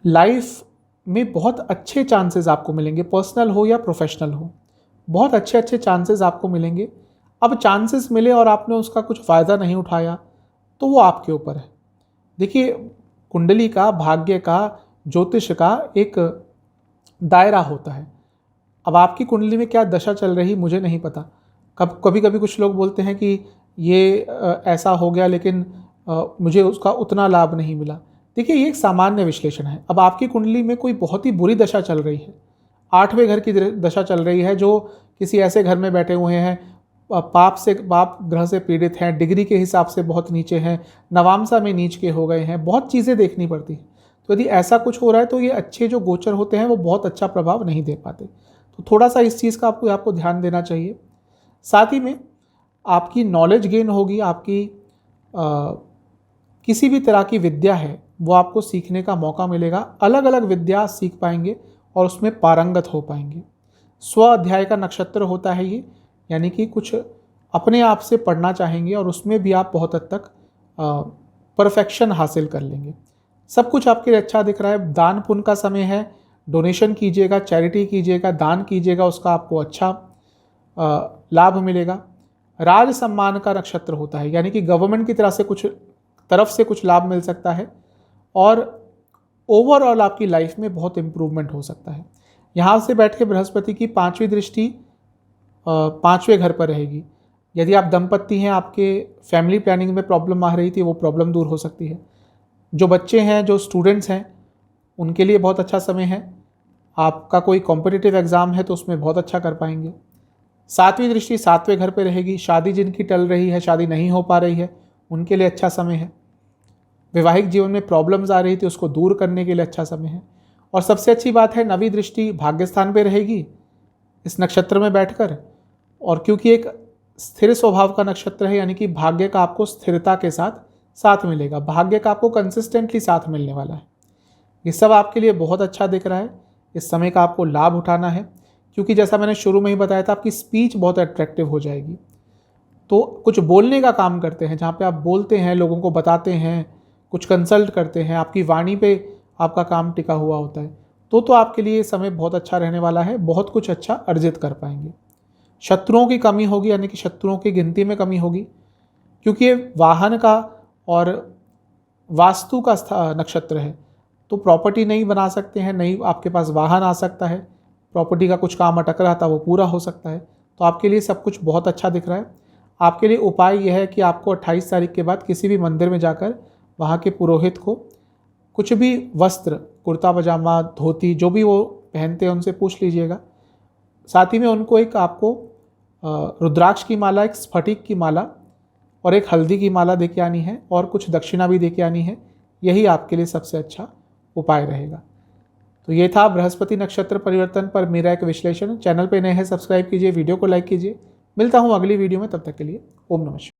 लाइफ में बहुत अच्छे चांसेस आपको मिलेंगे, पर्सनल हो या प्रोफेशनल हो, बहुत अच्छे चांसेस आपको मिलेंगे। अब चांसेस मिले और आपने उसका कुछ फ़ायदा नहीं उठाया तो वो आपके ऊपर है। देखिए, कुंडली का, भाग्य का, ज्योतिष का एक दायरा होता है। अब आपकी कुंडली में क्या दशा चल रही मुझे नहीं पता। कभी कभी कुछ लोग बोलते हैं कि ये ऐसा हो गया लेकिन मुझे उसका उतना लाभ नहीं मिला। देखिए, ये एक सामान्य विश्लेषण है। अब आपकी कुंडली में कोई बहुत ही बुरी दशा चल रही है, 8वें घर की दशा चल रही है, जो किसी ऐसे घर में बैठे हुए हैं, पाप ग्रह से पीड़ित हैं, डिग्री के हिसाब से बहुत नीचे हैं, नवामसा में नीच के हो गए हैं, बहुत चीज़ें देखनी पड़ती हैं। तो यदि ऐसा कुछ हो रहा है तो ये अच्छे जो गोचर होते हैं वो बहुत अच्छा प्रभाव नहीं दे पाते। तो थोड़ा सा इस चीज़ का आपको ध्यान देना चाहिए। साथ ही में आपकी नॉलेज गेन होगी, आपकी किसी भी तरह की विद्या है वो आपको सीखने का मौका मिलेगा। अलग अलग विद्या सीख पाएंगे और उसमें पारंगत हो पाएंगे। स्व अध्याय का नक्षत्र होता है ये, यानी कि कुछ अपने आप से पढ़ना चाहेंगे और उसमें भी आप बहुत हद तक परफेक्शन हासिल कर लेंगे। सब कुछ आपके लिए अच्छा दिख रहा है। दान पुण्य का समय है, डोनेशन कीजिएगा, चैरिटी कीजिएगा, दान कीजिएगा, उसका आपको अच्छा लाभ मिलेगा। राज सम्मान का नक्षत्र होता है, यानी कि गवर्नमेंट की तरफ से कुछ लाभ मिल सकता है और ओवरऑल आपकी लाइफ में बहुत इम्प्रूवमेंट हो सकता है। यहाँ से बैठ के बृहस्पति की 5वीं दृष्टि 5वें घर पर रहेगी। यदि आप दंपत्ति हैं, आपके फैमिली प्लानिंग में प्रॉब्लम आ रही थी, वो प्रॉब्लम दूर हो सकती है। जो बच्चे हैं, जो स्टूडेंट्स हैं, उनके लिए बहुत अच्छा समय है। आपका कोई कॉम्पिटिटिव एग्ज़ाम है तो उसमें बहुत अच्छा कर पाएंगे। 7वीं दृष्टि 7वें घर पे रहेगी। शादी जिनकी टल रही है, शादी नहीं हो पा रही है, उनके लिए अच्छा समय है। वैवाहिक जीवन में प्रॉब्लम्स आ रही थी, उसको दूर करने के लिए अच्छा समय है। और सबसे अच्छी बात है, 9वीं दृष्टि भाग्यस्थान पे रहेगी इस नक्षत्र में बैठकर। और क्योंकि एक स्थिर स्वभाव का नक्षत्र है, यानी कि भाग्य का आपको स्थिरता के साथ मिलेगा, भाग्य का आपको कंसिस्टेंटली साथ मिलने वाला है। ये सब आपके लिए बहुत अच्छा दिख रहा है। इस समय का आपको लाभ उठाना है, क्योंकि जैसा मैंने शुरू में ही बताया था, आपकी स्पीच बहुत अट्रैक्टिव हो जाएगी। तो कुछ बोलने का काम करते हैं, जहाँ पे आप बोलते हैं, लोगों को बताते हैं, कुछ कंसल्ट करते हैं, आपकी वाणी पे आपका काम टिका हुआ होता है, तो आपके लिए समय बहुत अच्छा रहने वाला है। बहुत कुछ अच्छा अर्जित कर पाएंगे। शत्रुओं की कमी होगी, यानी कि शत्रुओं की गिनती में कमी होगी, क्योंकि ये वाहन का और वास्तु का नक्षत्र है। तो प्रॉपर्टी नहीं बना सकते हैं, नहीं आपके पास वाहन आ सकता है, प्रॉपर्टी का कुछ काम अटक रहा था वो पूरा हो सकता है। तो आपके लिए सब कुछ बहुत अच्छा दिख रहा है। आपके लिए उपाय यह है कि आपको 28 तारीख के बाद किसी भी मंदिर में जाकर वहाँ के पुरोहित को कुछ भी वस्त्र, कुर्ता पजामा, धोती, जो भी वो पहनते हैं उनसे पूछ लीजिएगा। साथ ही में उनको एक आपको रुद्राक्ष की माला, एक स्फटिक की माला और एक हल्दी की माला देके आनी है, और कुछ दक्षिणा भी देके आनी है। यही आपके लिए सबसे अच्छा उपाय रहेगा। तो ये था बृहस्पति नक्षत्र परिवर्तन पर मेरा एक विश्लेषण। चैनल पे नए हैं, सब्सक्राइब कीजिए, वीडियो को लाइक कीजिए। मिलता हूँ अगली वीडियो में, तब तक के लिए ओम नमः शिवाय।